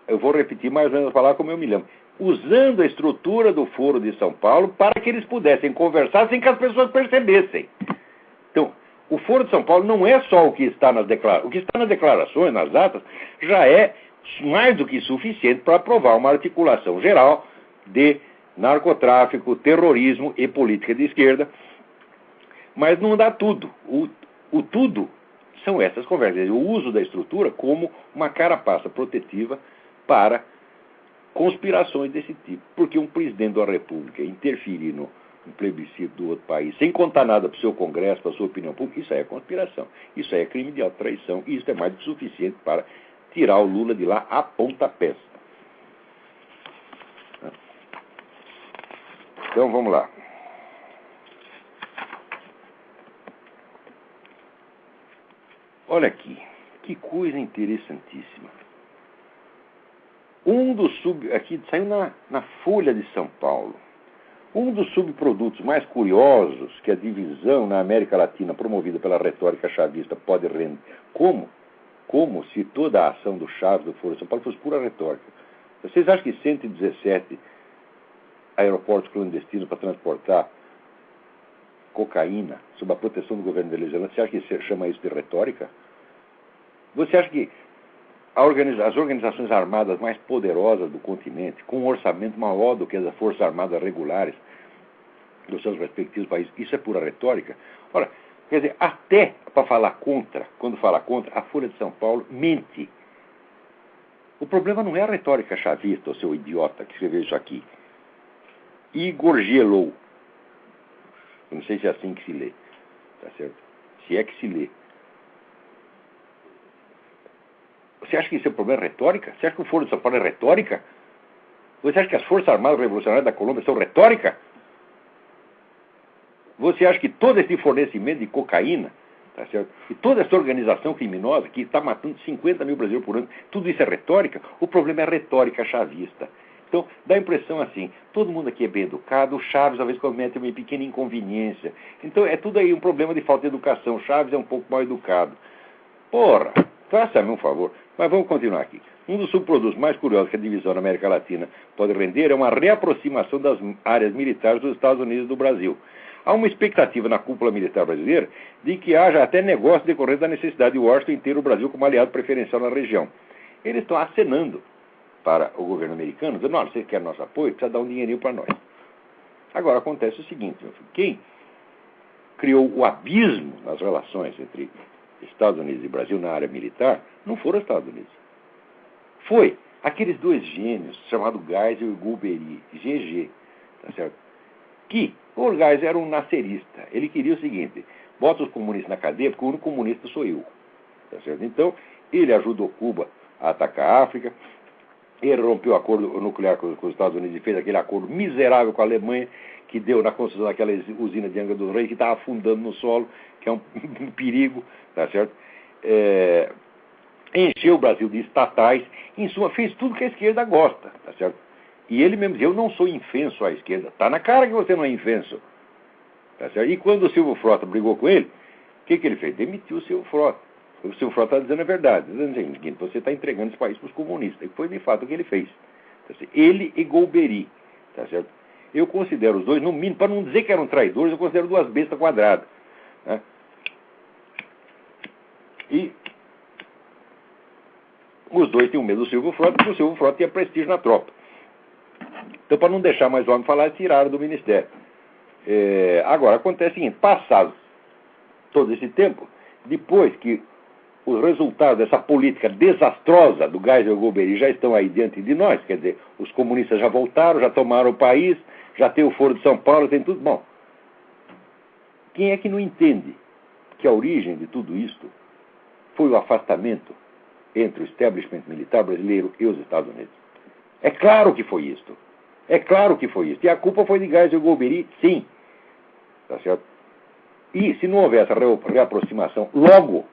eu vou repetir mais ou menos a palavra como eu me lembro, usando a estrutura do Foro de São Paulo para que eles pudessem conversar sem que as pessoas percebessem. Então, o Foro de São Paulo não é só o que está nas declarações. O que está nas declarações, nas atas, já é mais do que suficiente para aprovar uma articulação geral de narcotráfico, terrorismo e política de esquerda. Mas não dá tudo. O tudo são essas conversas. O uso da estrutura como uma carapaça protetiva para conspirações desse tipo. Porque um presidente da República interferir um plebiscito do outro país, sem contar nada para o seu Congresso, para a sua opinião pública, isso aí é conspiração. Isso aí é crime de auto-traição. E isso é mais do que suficiente para tirar o Lula de lá a pontapés. Então, vamos lá. Olha aqui, que coisa interessantíssima. Aqui saiu na Folha de São Paulo. Um dos subprodutos mais curiosos que a divisão na América Latina promovida pela retórica chavista pode render. Como se toda a ação do Chaves, do Foro de São Paulo, fosse pura retórica. Vocês acham que 117 aeroportos clandestinos para transportar cocaína sob a proteção do governo venezuelano, você acha que você chama isso de retórica? Você acha que as organizações armadas mais poderosas do continente, com um orçamento maior do que as forças armadas regulares dos seus respectivos países, isso é pura retórica? Ora, quer dizer, até para falar contra, quando fala contra, a Folha de São Paulo mente. O problema não é a retórica chavista, o seu idiota que escreveu isso aqui. Igor Gelou. Eu não sei se é assim que se lê. Tá certo? Se é que se lê. Você acha que isso é um problema retórica? Você acha que o Foro de São Paulo é retórica? Você acha que as Forças Armadas Revolucionárias da Colômbia são retórica? Você acha que todo esse fornecimento de cocaína, tá certo? E toda essa organização criminosa que está matando 50 mil brasileiros por ano, tudo isso é retórica? O problema é a retórica chavista. Então, dá a impressão assim, todo mundo aqui é bem educado, o Chaves às vezes comete uma pequena inconveniência. Então, é tudo aí um problema de falta de educação. O Chaves é um pouco mal educado. Porra, faça-me um favor. Mas vamos continuar aqui. Um dos subprodutos mais curiosos que a divisão na América Latina pode render é uma reaproximação das áreas militares dos Estados Unidos e do Brasil. Há uma expectativa na cúpula militar brasileira de que haja até negócio decorrente da necessidade de Washington ter o Brasil como aliado preferencial na região. Eles estão acenando para o governo americano, dizendo, olha, você quer nosso apoio, precisa dar um dinheirinho para nós. Agora, acontece o seguinte, quem criou o abismo nas relações entre Estados Unidos e Brasil na área militar não foram os Estados Unidos. Foi aqueles dois gênios, chamados Geisel e Golbery, GG, tá certo? Que o Geisel era um nascerista. Ele queria o seguinte, bota os comunistas na cadeia, porque o único comunista sou eu. Tá certo? Então, ele ajudou Cuba a atacar a África, ele rompeu o acordo nuclear com os Estados Unidos e fez aquele acordo miserável com a Alemanha, que deu na construção daquela usina de Angra dos Reis, que estava afundando no solo, que é um perigo, tá certo? Encheu o Brasil de estatais, em suma, fez tudo que a esquerda gosta, tá certo? E ele mesmo dizia, eu não sou infenso à esquerda. Tá na cara que você não é infenso. Tá certo? E quando o Silvio Frota brigou com ele, o que ele fez? Demitiu o Silvio Frota. O Silvio Frota está dizendo a verdade. Dizendo assim, você está entregando esse país para os comunistas. E foi de fato o que ele fez. Tá certo? Ele e Golbery. Tá certo? Eu considero os dois, no mínimo, para não dizer que eram traidores, eu considero duas bestas quadradas. Né? E os dois tinham medo do Silvio Frota, porque o Silvio Frota tinha prestígio na tropa. Então, para não deixar mais o homem falar, tiraram do ministério. Agora, acontece o seguinte, passado todo esse tempo, depois que os resultados dessa política desastrosa do Geisel e Golbery já estão aí diante de nós, quer dizer, os comunistas já voltaram, já tomaram o país, já tem o Foro de São Paulo, tem tudo. Bom, quem é que não entende que a origem de tudo isto foi o afastamento entre o establishment militar brasileiro e os Estados Unidos? É claro que foi isto. É claro que foi isso. E a culpa foi de Geisel e Golbery, sim. Tá certo? E se não houver essa reaproximação, logo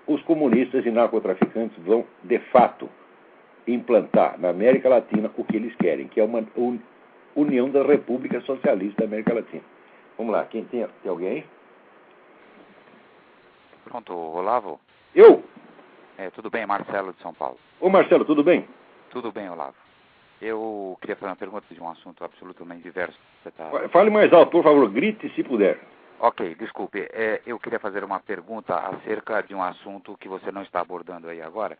os comunistas e narcotraficantes vão, de fato, implantar na América Latina o que eles querem, que é uma união das repúblicas socialistas da América Latina. Vamos lá, quem tem alguém aí?
Pronto, Olavo?
Eu?
Tudo bem, Marcelo de São Paulo.
Ô Marcelo, tudo bem?
Tudo bem, Olavo. Eu queria fazer uma pergunta de um assunto absolutamente diverso.
Fale mais alto, por favor, grite se puder.
Ok, desculpe. Eu queria fazer uma pergunta acerca de um assunto que você não está abordando aí agora.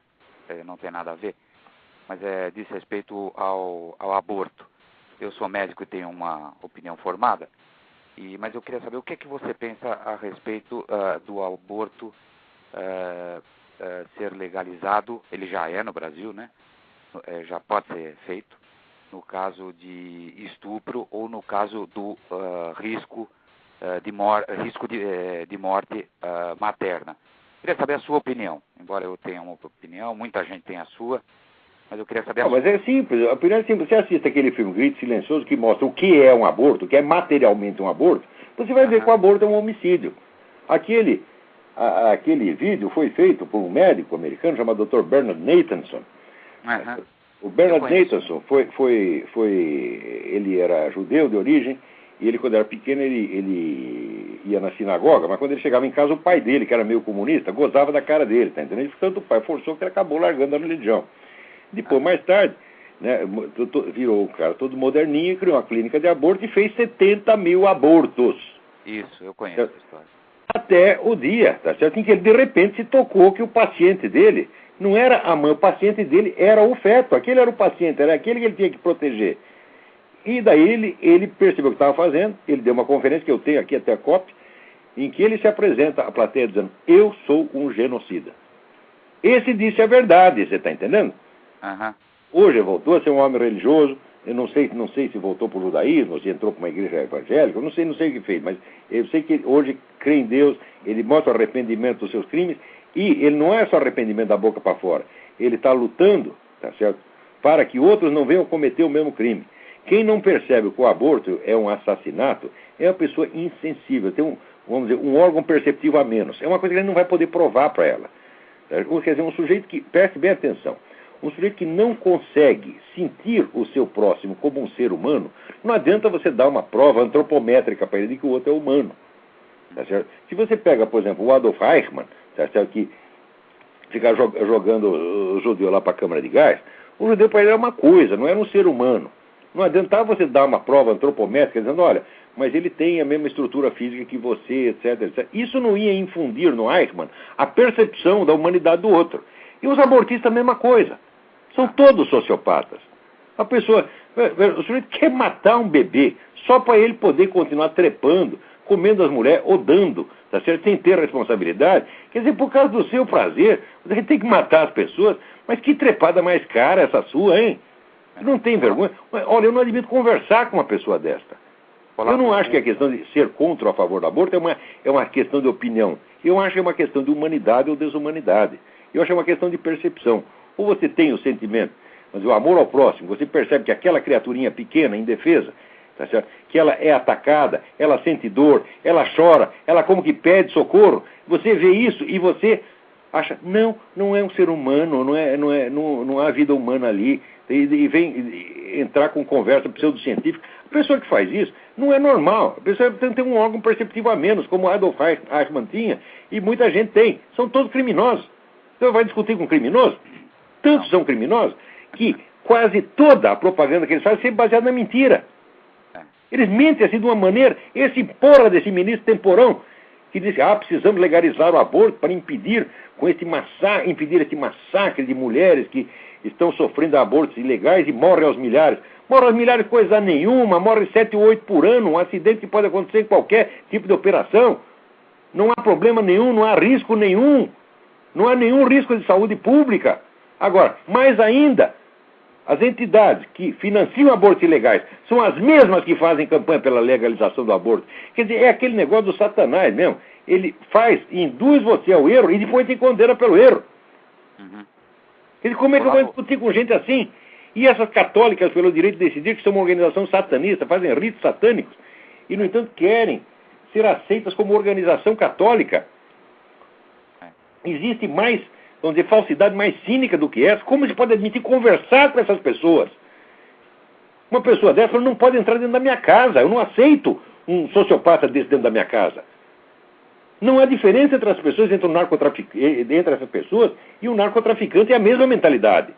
Não tem nada a ver, mas diz respeito ao aborto. Eu sou médico e tenho uma opinião formada, mas eu queria saber o que é que você pensa a respeito do aborto ser legalizado. Ele já é no Brasil, né? Já pode ser feito. no caso de estupro ou no caso do risco de morte materna. Queria saber a sua opinião, embora eu tenha uma opinião, muita gente tem a sua, mas eu queria saber a sua.
Mas é simples, a opinião é simples. Você assiste aquele filme Grito Silencioso que mostra o que é um aborto, o que é materialmente um aborto, você vai ver que o aborto é um homicídio. Aquele vídeo foi feito por um médico americano chamado Dr. Bernard Nathanson. O Bernard Nathanson ele era judeu de origem, e ele, quando era pequeno, ele ia na sinagoga, mas quando ele chegava em casa, o pai dele, que era meio comunista, gozava da cara dele, tá entendendo? Portanto, o pai forçou que ele acabou largando a religião. Depois, mais tarde, né, virou o cara todo moderninho e criou uma clínica de aborto e fez 70 mil abortos.
Isso, eu conheço essa história.
Até o dia, tá certo? Em que ele, de repente, se tocou que o paciente dele não era a mãe, o paciente dele era o feto. Aquele era o paciente, era aquele que ele tinha que proteger. E daí ele percebeu o que estava fazendo, ele deu uma conferência, que eu tenho aqui até a cópia, em que ele se apresenta à plateia dizendo: eu sou um genocida. Esse disse a verdade, você está entendendo? Hoje voltou a ser um homem religioso, eu não sei se voltou para o judaísmo, se entrou para uma igreja evangélica, eu não sei o que fez, mas eu sei que hoje crê em Deus, ele mostra o arrependimento dos seus crimes, e ele não é só arrependimento da boca para fora, ele está lutando, tá certo, para que outros não venham cometer o mesmo crime. Quem não percebe que o aborto é um assassinato é uma pessoa insensível, tem um órgão perceptivo a menos. É uma coisa que ele não vai poder provar para ela. Quer dizer, um sujeito que, preste bem atenção, um sujeito que não consegue sentir o seu próximo como um ser humano, não adianta você dar uma prova antropométrica para ele de que o outro é humano. Tá certo? Se você pega, por exemplo, o Adolf Eichmann, tá certo, que fica jogando o judeu lá para a câmara de gás, o judeu para ele era uma coisa, não era um ser humano. Não adiantava você dar uma prova antropométrica dizendo: olha, mas ele tem a mesma estrutura física que você, etc, etc. Isso não ia infundir no Eichmann a percepção da humanidade do outro. E os abortistas a mesma coisa. São todos sociopatas. A pessoa, o sujeito quer matar um bebê só para ele poder continuar trepando, comendo as mulheres ou dando, tá certo? Sem ter responsabilidade. Quer dizer, por causa do seu prazer, você tem que matar as pessoas. Mas que trepada mais cara essa sua, hein? Não tem vergonha? Olha, eu não admito conversar com uma pessoa desta. Eu não acho que a questão de ser contra ou a favor do aborto é uma questão de opinião. Eu acho que é uma questão de humanidade ou desumanidade. Eu acho que é uma questão de percepção. Ou você tem o sentimento, mas o amor ao próximo, você percebe que aquela criaturinha pequena, indefesa, tá certo? Que ela é atacada, ela sente dor, ela chora, ela como que pede socorro. Você vê isso e você acha: não é um ser humano, não há vida humana ali. E vem entrar com conversa pseudocientífica. A pessoa que faz isso não é normal. A pessoa tem um órgão perceptivo a menos, como Adolf Eichmann tinha, e muita gente tem. São todos criminosos. Então vai discutir com um criminoso? Tantos são criminosos que quase toda a propaganda que eles fazem é sempre baseada na mentira. Eles mentem assim de uma maneira. Esse porra desse ministro temporão que diz: precisamos legalizar o aborto para impedir esse massacre de mulheres que estão sofrendo abortos ilegais e morrem aos milhares. Morrem aos milhares coisa nenhuma, morrem 7 ou 8 por ano, um acidente que pode acontecer em qualquer tipo de operação. Não há problema nenhum, não há risco nenhum. Não há nenhum risco de saúde pública. Agora, mais ainda, as entidades que financiam abortos ilegais são as mesmas que fazem campanha pela legalização do aborto. Quer dizer, é aquele negócio do Satanás mesmo. Ele induz você ao erro e depois te condena pelo erro. Quer dizer, como é que eu vou discutir com gente assim? E essas católicas pelo direito de decidir, que são uma organização satanista, fazem ritos satânicos, e no entanto querem ser aceitas como organização católica. Existe mais, vamos dizer, falsidade mais cínica do que essa. Como se pode admitir conversar com essas pessoas? Uma pessoa dessa não pode entrar dentro da minha casa. Eu não aceito um sociopata desse dentro da minha casa. Não há diferença entre as pessoas, entre essas pessoas e o narcotraficante, é a mesma mentalidade.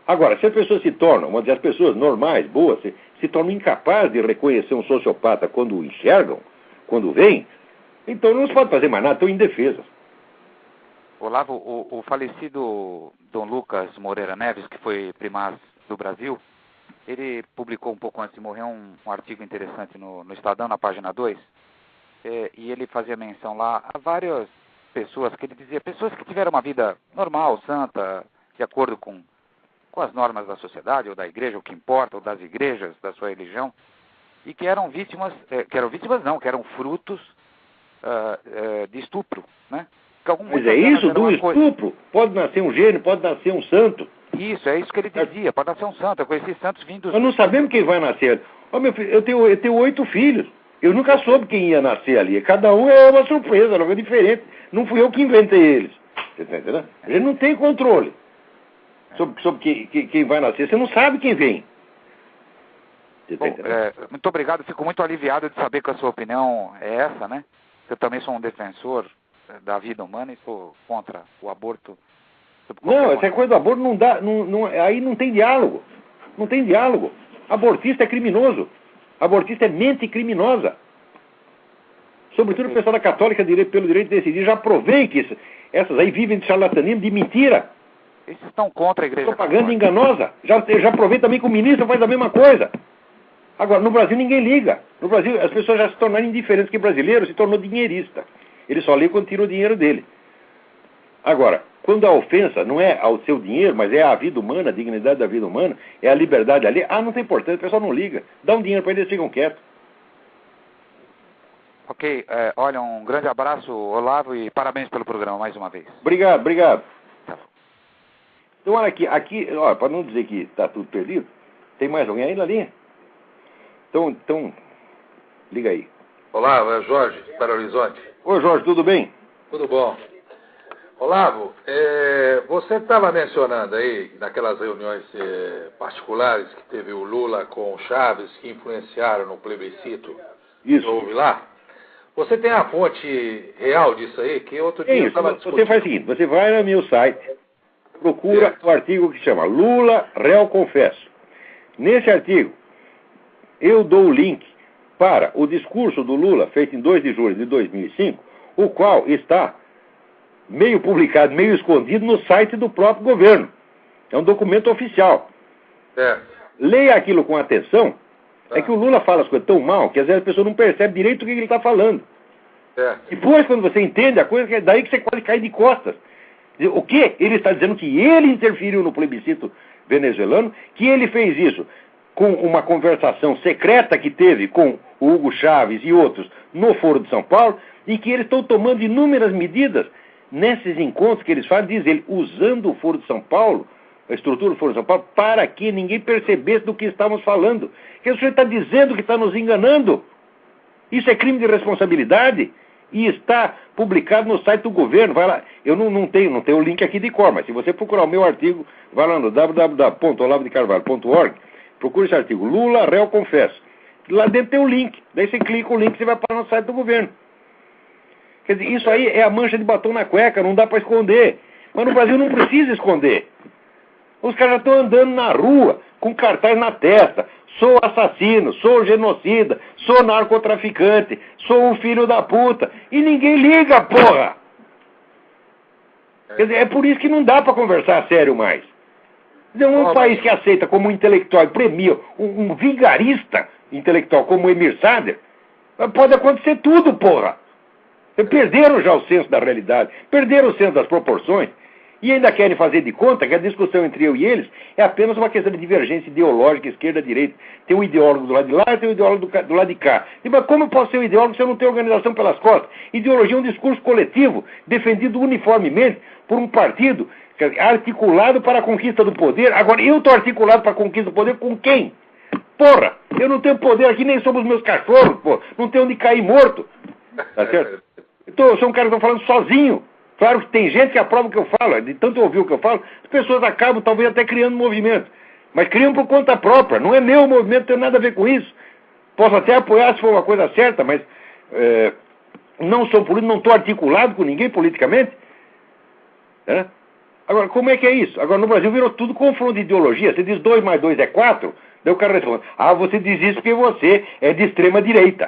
Agora, se as pessoas se tornam, vamos dizer, as pessoas normais, boas, se tornam incapazes de reconhecer um sociopata quando o enxergam, quando veem, então não se pode fazer mais nada, estão indefesas.
Olavo, o falecido Dom Lucas Moreira Neves, que foi primaz do Brasil, ele publicou um pouco antes de morrer um artigo interessante no Estadão, na página 2, e ele fazia menção lá a várias pessoas, que ele dizia, pessoas que tiveram uma vida normal, santa, de acordo com com as normas da sociedade, ou da igreja, o que importa, ou das igrejas, da sua religião, e que eram vítimas, que eram frutos de estupro, né?
Mas é isso, do estupro? Pode nascer um gênio, pode nascer um santo.
Isso, é isso que ele dizia, pode nascer um santo. Eu conheci santos vindos...
Nós não sabemos quem vai nascer. Meu filho, eu tenho 8 filhos. Eu nunca soube quem ia nascer ali. Cada um é uma surpresa, uma coisa diferente. Não fui eu que inventei eles. Você tá entendendo? A gente não tem controle sobre quem vai nascer. Você não sabe quem vem.
Bom, muito obrigado. Fico muito aliviado de saber que a sua opinião é essa, né? Eu também sou um defensor da vida humana e sou contra o aborto.
Não, essa coisa do aborto não dá... aí não tem diálogo. Não tem diálogo. Abortista é criminoso. Abortista é mente criminosa. Sobretudo o pessoal da católica pelo direito de decidir. Já provei que essas aí vivem de charlatanismo, de mentira.
Eles estão contra a igreja.
Propaganda enganosa. Já provei também que o ministro faz a mesma coisa. Agora, no Brasil ninguém liga. No Brasil as pessoas já se tornaram indiferentes, que o brasileiro se tornou dinheirista. Ele só lê quando tira o dinheiro dele. Agora, quando a ofensa não é ao seu dinheiro, mas é à vida humana, a dignidade da vida humana, é a liberdade ali, não tem importância, o pessoal não liga. Dá um dinheiro para eles, ficam quietos.
Ok, olha, um grande abraço, Olavo, e parabéns pelo programa mais uma vez.
Obrigado, obrigado. Então, olha aqui, olha, para não dizer que está tudo perdido, tem mais alguém aí na linha? Então, liga aí.
Olá, é Jorge, Belo Horizonte.
Oi, Jorge, tudo bem?
Tudo bom. Olavo, você estava mencionando aí, naquelas reuniões particulares que teve o Lula com o Chaves, que influenciaram no plebiscito.
Isso.
Que houve lá. Você tem a fonte real disso aí? Que outro dia eu estava discutindo.
Você faz o seguinte, você vai no meu site, procura o artigo que chama Lula, réu confesso. Nesse artigo, eu dou o link para o discurso do Lula, feito em 2 de julho de 2005, o qual está meio publicado, meio escondido no site do próprio governo. É um documento oficial. Leia aquilo com atenção. É que o Lula fala as coisas tão mal que às vezes a pessoa não percebe direito o que ele está falando. Depois, quando você entende a coisa, é daí que você quase cai de costas. O quê? Ele está dizendo que ele interferiu no plebiscito venezuelano, que ele fez isso com uma conversação secreta que teve com o Hugo Chávez e outros no Foro de São Paulo, e que eles estão tomando inúmeras medidas nesses encontros que eles fazem, diz ele, usando o Foro de São Paulo, a estrutura do Foro de São Paulo, para que ninguém percebesse do que estávamos falando. Que o senhor está dizendo que está nos enganando. Isso é crime de responsabilidade e está publicado no site do governo. Vai lá, eu não tenho o link aqui de cor, mas se você procurar o meu artigo, vai lá no www.olavodecarvalho.org, procura esse artigo, Lula, réu confesso. Lá dentro tem o link, daí você clica o link e você vai para no site do governo. Quer dizer, isso aí é a mancha de batom na cueca, não dá para esconder. Mas no Brasil não precisa esconder. Os caras já estão andando na rua, com cartaz na testa. Sou assassino, sou genocida, sou narcotraficante, sou um filho da puta. E ninguém liga, porra! Quer dizer, é por isso que não dá para conversar sério mais. Um país que aceita como intelectual e premia um vigarista intelectual como o Emir Sader, pode acontecer tudo, porra! Perderam já o senso da realidade, perderam o senso das proporções, e ainda querem fazer de conta que a discussão entre eu e eles é apenas uma questão de divergência ideológica, esquerda-direita. Tem um ideólogo do lado de lá e tem um ideólogo do lado de cá. Mas como eu posso ser um ideólogo se eu não tenho organização pelas costas? Ideologia é um discurso coletivo, defendido uniformemente por um partido articulado para a conquista do poder. Agora, eu estou articulado para a conquista do poder com quem? Porra, eu não tenho poder aqui nem sobre os meus cachorros, porra. Não tenho onde cair morto. Tá certo? Eu sou um cara que está falando sozinho. Claro que tem gente que aprova o que eu falo, de tanto ouvir o que eu falo, as pessoas acabam talvez até criando movimento. Mas criam por conta própria, não é meu movimento, não tem nada a ver com isso. Posso até apoiar se for uma coisa certa, mas não sou político, não estou articulado com ninguém politicamente. Agora, como é que é isso? Agora, no Brasil virou tudo confronto de ideologia. Você diz 2 mais 2 é 4, daí o cara responde, você diz isso porque você é de extrema direita.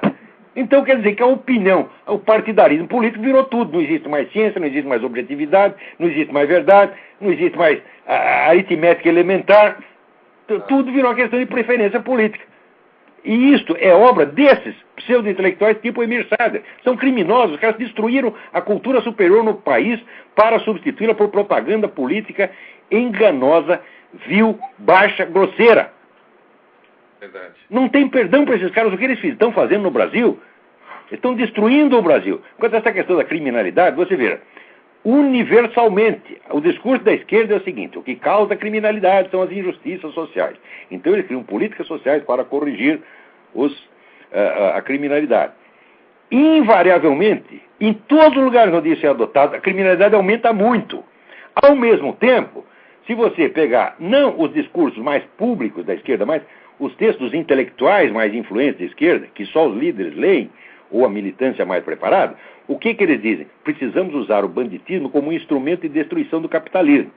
Então quer dizer que a opinião, o partidarismo político virou tudo. Não existe mais ciência, não existe mais objetividade, não existe mais verdade, não existe mais aritmética elementar. Tudo virou uma questão de preferência política. E isto é obra desses pseudo-intelectuais tipo Emir Sader. São criminosos, os caras destruíram a cultura superior no país para substituí-la por propaganda política enganosa, vil, baixa, grosseira.
Verdade.
Não tem perdão para esses caras. O que eles estão fazendo no Brasil? Estão destruindo o Brasil. Quanto a essa questão da criminalidade, você vê, universalmente, o discurso da esquerda é o seguinte: o que causa a criminalidade são as injustiças sociais. Então eles criam políticas sociais para corrigir a criminalidade. Invariavelmente, em todos os lugares onde isso é adotado, a criminalidade aumenta muito. Ao mesmo tempo, se você pegar não os discursos mais públicos da esquerda, mas os textos intelectuais mais influentes da esquerda, que só os líderes leem, ou a militância mais preparada, o que eles dizem? Precisamos usar o banditismo como um instrumento de destruição do capitalismo.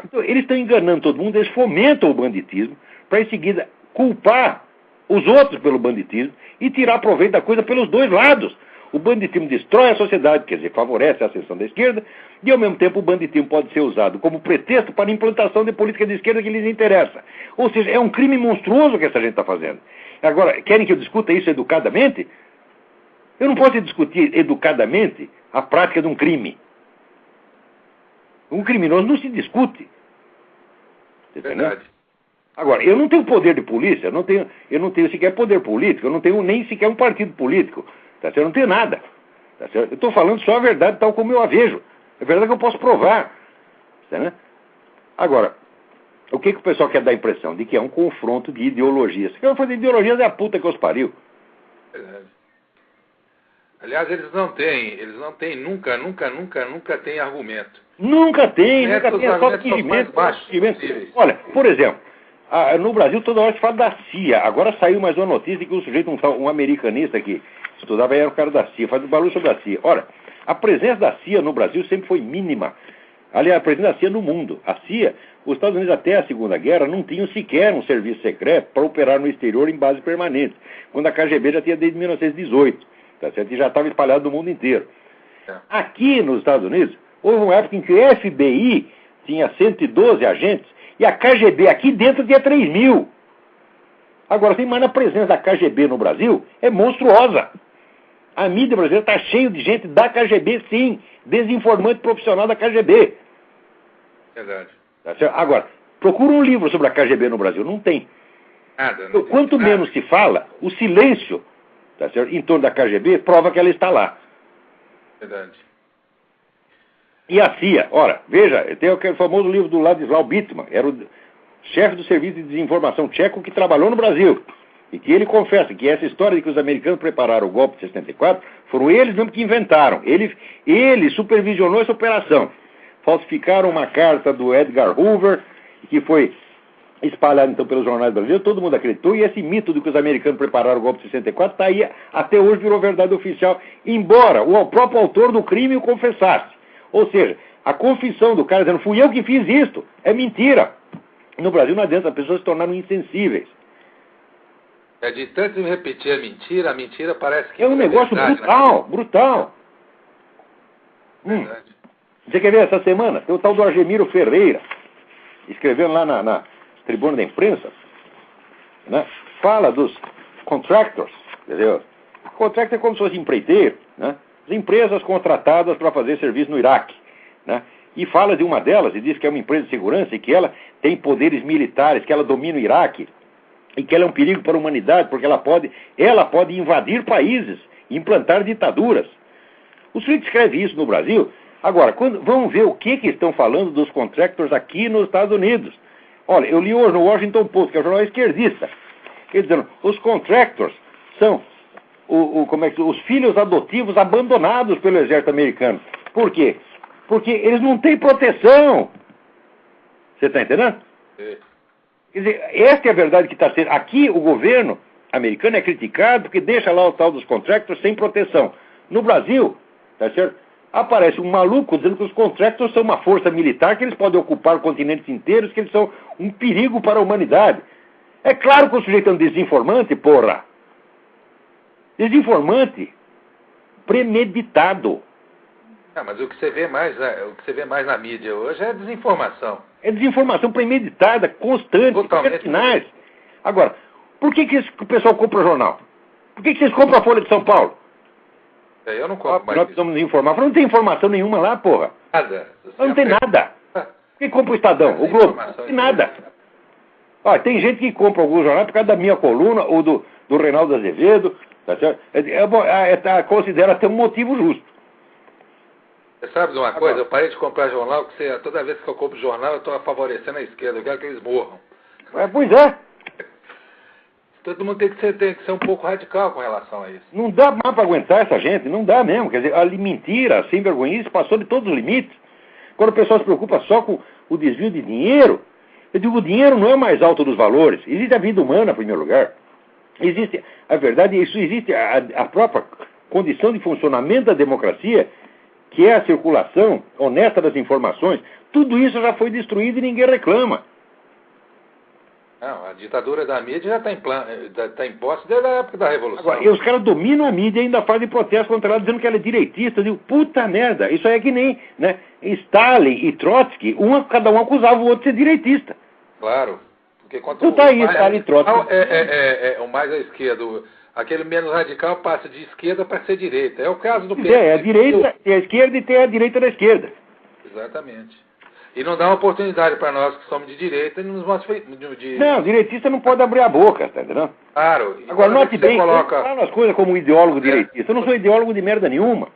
Então, eles estão enganando todo mundo, eles fomentam o banditismo, para em seguida culpar os outros pelo banditismo e tirar proveito da coisa pelos dois lados. O banditismo destrói a sociedade, quer dizer, favorece a ascensão da esquerda, e ao mesmo tempo o banditismo pode ser usado como pretexto para a implantação de política de esquerda que lhes interessa. Ou seja, é um crime monstruoso que essa gente está fazendo. Agora, querem que eu discuta isso educadamente? Eu não posso discutir educadamente a prática de um crime. Um criminoso não se discute.
Verdade.
Agora, eu não tenho poder de polícia, eu não tenho sequer poder político, eu não tenho nem sequer um partido político. Tá certo? Eu não tenho nada. Tá certo? Eu estou falando só a verdade tal como eu a vejo. É verdade que eu posso provar. Tá, né? Agora, o que o pessoal quer dar a impressão? De que é um confronto de ideologias. Se quer fazer ideologias é a puta que os pariu.
Verdade. Aliás, eles não têm, nunca tem argumento.
Nunca tem, é só
fingimento.
Olha, por exemplo, no Brasil toda hora se fala da CIA. Agora saiu mais uma notícia de que o sujeito, um americanista que estudava, era o cara da CIA, faz um barulho sobre a CIA. Olha, a presença da CIA no Brasil sempre foi mínima. Aliás, a presença da CIA no mundo. A CIA, os Estados Unidos até a Segunda Guerra não tinham sequer um serviço secreto para operar no exterior em base permanente, quando a KGB já tinha desde 1918. Tá certo? E já estava espalhado no mundo inteiro. Aqui nos Estados Unidos, houve uma época em que o FBI tinha 112 agentes e a KGB aqui dentro tinha 3.000. Agora, mas a presença da KGB no Brasil é monstruosa. A mídia brasileira está cheia de gente da KGB, sim, desinformante profissional da KGB.
Verdade.
Tá certo? Agora, procura um livro sobre a KGB no Brasil. Não tem.
Nada.
Então, quanto menos se fala, o silêncio, tá certo, em torno da KGB prova que ela está lá.
Verdade.
E a CIA, ora, veja, tem aquele famoso livro do Ladislau Bittman, era o chefe do Serviço de Desinformação tcheco que trabalhou no Brasil. E que ele confessa que essa história de que os americanos prepararam o golpe de 64, foram eles mesmo que inventaram. Ele supervisionou essa operação. Falsificaram uma carta do Edgar Hoover, que foi espalhada então pelos jornais brasileiros, todo mundo acreditou, e esse mito de que os americanos prepararam o golpe de 64 está aí, até hoje virou verdade oficial, embora o próprio autor do crime o confessasse. Ou seja, a confissão do cara dizendo, fui eu que fiz isto, é mentira. No Brasil não adianta, as pessoas se tornaram insensíveis.
É de tanto repetir a mentira parece que...
É um negócio verdade, brutal, né? Brutal. Você quer ver essa semana? Tem o tal do Argemiro Ferreira, escrevendo lá na Tribuna da Imprensa, né? Fala dos contractors, entendeu? Contractor é como se fosse empreiteiro, né? As empresas contratadas para fazer serviço no Iraque, né? E fala de uma delas e diz que é uma empresa de segurança e que ela tem poderes militares, que ela domina o Iraque e que ela é um perigo para a humanidade porque ela pode invadir países e implantar ditaduras. O sujeito escreve isso no Brasil. Agora, vamos ver o que estão falando dos contractors aqui nos Estados Unidos. Olha, eu li hoje no Washington Post, que é um jornal esquerdista, dizendo, os contractors são os filhos adotivos abandonados pelo exército americano. Por quê? Porque eles não têm proteção. Você está entendendo?
É.
Quer dizer, esta é a verdade que está sendo. Aqui o governo americano é criticado porque deixa lá o tal dos contractors sem proteção. No Brasil, tá certo? Aparece um maluco dizendo que os contractors são uma força militar, que eles podem ocupar continentes inteiros, que eles são um perigo para a humanidade. É claro que o sujeito é um desinformante, porra. Desinformante. Premeditado.
Mas o que você vê mais na mídia hoje é desinformação.
É desinformação premeditada, constante, pertinaz. Agora, Por que o pessoal compra o jornal? Por que vocês compram a Folha de São Paulo?
Eu não compro mais.
Nós precisamos nos informar. Não tem informação nenhuma lá, porra.
Nada.
Não tem nada. Por que compra o Estadão? O Globo? Não tem nada. Olha, tem gente que compra alguns jornais por causa da minha coluna ou do Reinaldo Azevedo. Tá certo? Considera até um motivo justo.
Você sabe de uma coisa? Eu parei de comprar jornal, porque toda vez que eu compro jornal, eu estou favorecendo a esquerda. Eu quero que eles morram.
Pois é.
Todo mundo tem que ser um pouco radical com relação a isso.
Não dá mais para aguentar essa gente, não dá mesmo. Quer dizer, a mentira, a sem-vergonhice passou de todos os limites. Quando o pessoal se preocupa só com o desvio de dinheiro, eu digo, o dinheiro não é o mais alto dos valores. Existe a vida humana, em primeiro lugar. Existe, a verdade, isso existe a própria condição de funcionamento da democracia, que é a circulação honesta das informações. Tudo isso já foi destruído e ninguém reclama.
Não, a ditadura da mídia já está imposta desde a época da Revolução.
Agora, e os caras dominam a mídia e ainda fazem protesto contra ela, dizendo que ela é direitista. Eu digo, puta merda, isso aí é que nem, né? Stalin e Trotsky, cada um acusava o outro de ser direitista.
Claro. Porque quanto
então tá aí, Stalin e Trotsky.
O mais à esquerda. Aquele menos radical passa de esquerda para ser direita. É o caso do
PT. É a direita, tem a esquerda e tem a direita da esquerda.
Exatamente. E não dá uma oportunidade para nós que somos de direita e nos mostra
Não, direitista não pode abrir a boca, tá entendendo?
Claro.
Agora, note bem, eu não falo as coisas como ideólogo direitista. Eu não sou ideólogo de merda nenhuma.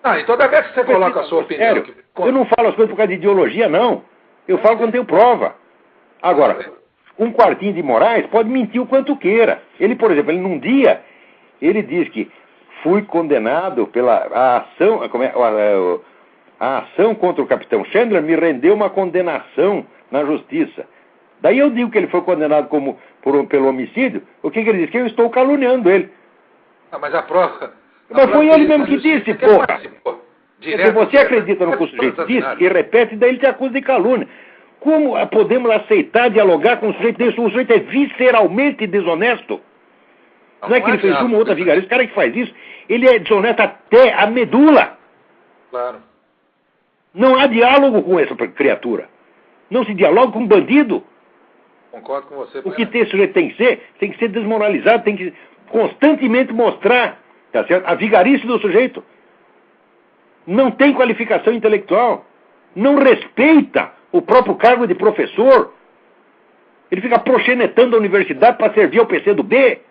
Não, e toda vez que você coloca a sua opinião...
Sério, eu não falo as coisas por causa de ideologia, não. Eu falo quando tenho prova. Agora, um quartinho de Moraes pode mentir o quanto queira. Ele, por exemplo, num dia, ele diz que fui condenado pela ação... A ação contra o capitão Chandler me rendeu uma condenação na justiça. Daí eu digo que ele foi condenado pelo homicídio. O que ele diz? Que eu estou caluniando ele.
Mas a prova...
Mas foi ele mesmo que disse, porra. Porque você acredita no que o sujeito disse e repete, daí ele te acusa de calúnia. Como podemos aceitar dialogar com um sujeito desse? O sujeito é visceralmente desonesto. Não é que ele fez uma ou outra vigaria. Esse cara que faz isso, ele é desonesto até a medula.
Claro.
Não há diálogo com essa criatura. Não se dialoga com um bandido.
Concordo com você.
O que esse sujeito tem que ser desmoralizado, tem que constantemente mostrar, tá certo? A vigarice do sujeito. Não tem qualificação intelectual. Não respeita o próprio cargo de professor. Ele fica proxenetando a universidade para servir ao PCdoB.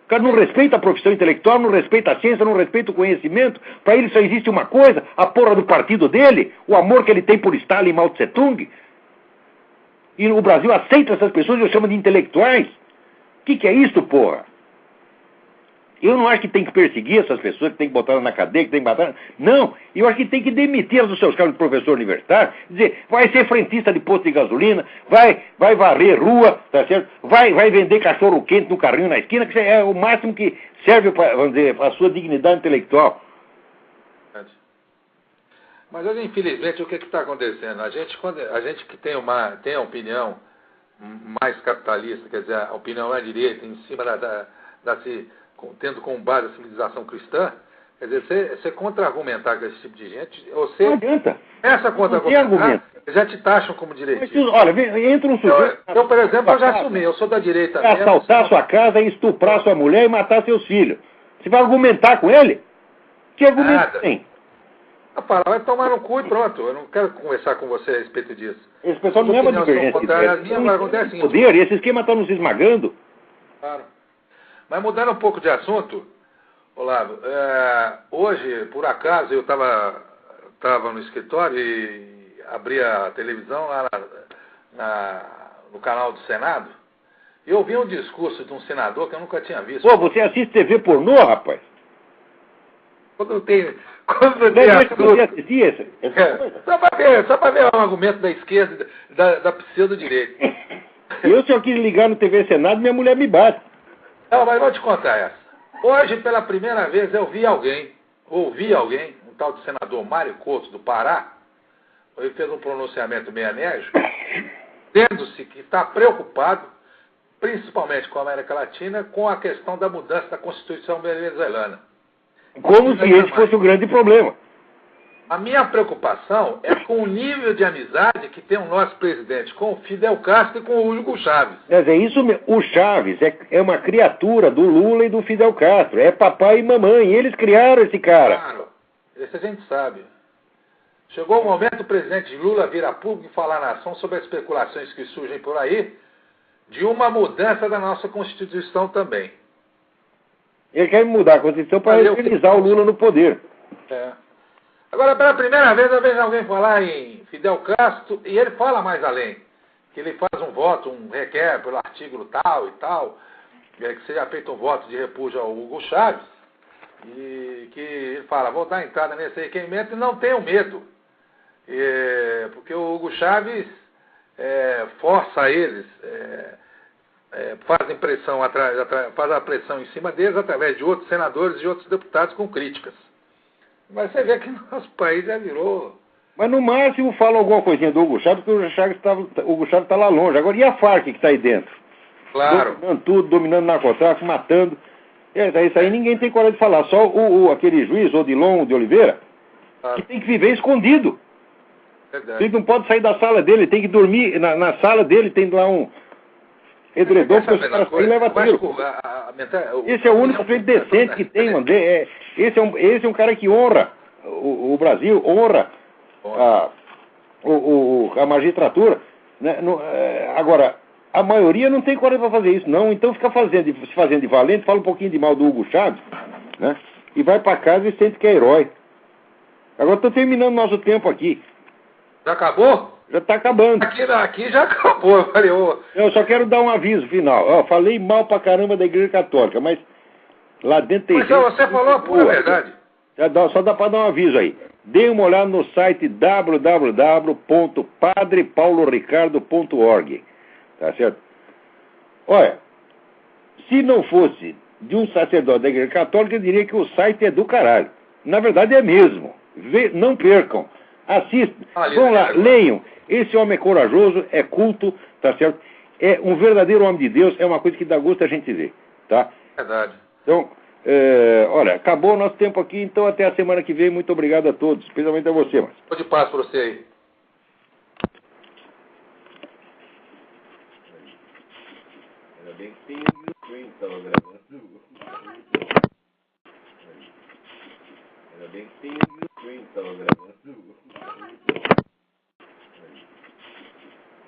O cara não respeita a profissão intelectual, não respeita a ciência, não respeita o conhecimento. Para ele só existe uma coisa, a porra do partido dele, o amor que ele tem por Stalin e Mao Tse Tung. E o Brasil aceita essas pessoas e eu chamo de intelectuais. O que é isso, porra? Eu não acho que tem que perseguir essas pessoas, que tem que botar elas na cadeia, que tem que matar. Não, eu acho que tem que demitir dos seus cargos de professor universitário, dizer, vai ser frentista de posto de gasolina, vai varrer rua, tá certo? Vai vender cachorro quente no carrinho na esquina, que é o máximo que serve para, vamos dizer, a sua dignidade intelectual.
Mas, infelizmente, o que está acontecendo? A gente que tem a opinião mais capitalista, quer dizer, a opinião à direita, em cima tendo como base a civilização cristã, quer dizer, você contra-argumentar com esse tipo de gente, você...
Não adianta.
Essa contra-argumentar, já te taxam como direitista.
Olha, entra um sujeito...
Eu, por exemplo, eu já assumi, eu sou da direita
mesmo. Assaltar sua casa, estuprar sua mulher e matar seus filhos. Você vai argumentar com ele? Que argumento tem?
Vai tomar no cu e pronto. Eu não quero conversar com você a respeito disso.
Esse pessoal não é uma divergência de ideias. Poder, esse esquema está nos esmagando.
Claro. Mas mudando um pouco de assunto, Olavo, hoje, por acaso, eu estava no escritório e abri a televisão lá no canal do Senado e eu vi um discurso de um senador que eu nunca tinha visto.
Pô, você assiste TV pornô, rapaz?
Quando tem assunto. Só para ver o argumento da esquerda e da pseudo-direita.
Se eu quis ligar no TV Senado, minha mulher me bate.
Não, mas vou te contar essa. Hoje, pela primeira vez, ouvi alguém, um tal de senador Mário Couto, do Pará, ele fez um pronunciamento meio enérgico, dizendo-se que está preocupado, principalmente com a América Latina, com a questão da mudança da Constituição venezuelana.
Como se esse fosse o grande problema.
A minha preocupação é com o nível de amizade que tem o nosso presidente com o Fidel Castro e com o Hugo Chávez.
Mas é isso mesmo. O Chávez é uma criatura do Lula e do Fidel Castro. É papai e mamãe. Eles criaram esse cara.
Claro, esse a gente sabe. Chegou o momento do presidente Lula vir a público e falar à nação sobre as especulações que surgem por aí de uma mudança da nossa Constituição também.
Ele quer mudar a Constituição para eternizar o Lula no poder.
É. Agora, pela primeira vez, eu vejo alguém falar em Fidel Castro, e ele fala mais além. Que ele faz um voto, um requer pelo artigo tal e tal, que seja feito um voto de repúdio ao Hugo Chávez, e que ele fala, vou dar entrada nesse requerimento e não tenho medo. Porque o Hugo Chávez força eles, faz a pressão em cima deles através de outros senadores e outros deputados com críticas. Mas você vê que nosso país já virou...
Mas no máximo falam alguma coisinha do Hugo Chávez, porque o Hugo Chávez está lá longe. Agora, e a Farc que está aí dentro?
Claro.
Dominando tudo, dominando narcotráfico, matando. Isso aí ninguém tem coragem de falar. Só aquele juiz, Odilon de Oliveira, que tem que viver escondido.
Verdade.
Ele não pode sair da sala dele, tem que dormir na sala dele, tem lá um edredom que os caras saem e leva tiro. Esse é o único sujeito decente que tem, André. Esse é um cara que honra o Brasil, honra a magistratura. Né? Agora, a maioria não tem coragem para fazer isso, não. Então fica se fazendo de valente, fala um pouquinho de mal do Hugo Chávez, né? E vai para casa e sente que é herói. Agora estou terminando nosso tempo aqui.
Já acabou?
Já está acabando.
Aqui já acabou, valeu.
Eu só quero dar um aviso final. Falei mal pra caramba da Igreja Católica, mas lá dentro tem...
Mas você falou a pura verdade.
Só dá para dar um aviso aí. Dê uma olhada no site www.padrepauloricardo.org. Tá certo? Olha, se não fosse de um sacerdote da Igreja Católica, eu diria que o site é do caralho. Na verdade é mesmo. Não percam. Assistam. Vão lá, leiam. Esse homem é corajoso, é culto, tá certo? É um verdadeiro homem de Deus, é uma coisa que dá gosto a gente ver, tá?
Verdade.
Então, olha, acabou o nosso tempo aqui, então até a semana que vem. Muito obrigado a todos, especialmente a você, Márcio.
Vou de paz para você aí.
Ainda bem que tem o screen, estava gravando. Ainda bem que tem o screen, estava gravando.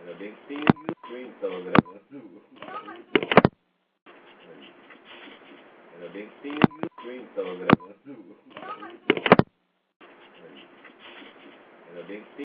Ainda bem que tem o screen, estava gravando. Ainda bem que tem o screen, estava gravando.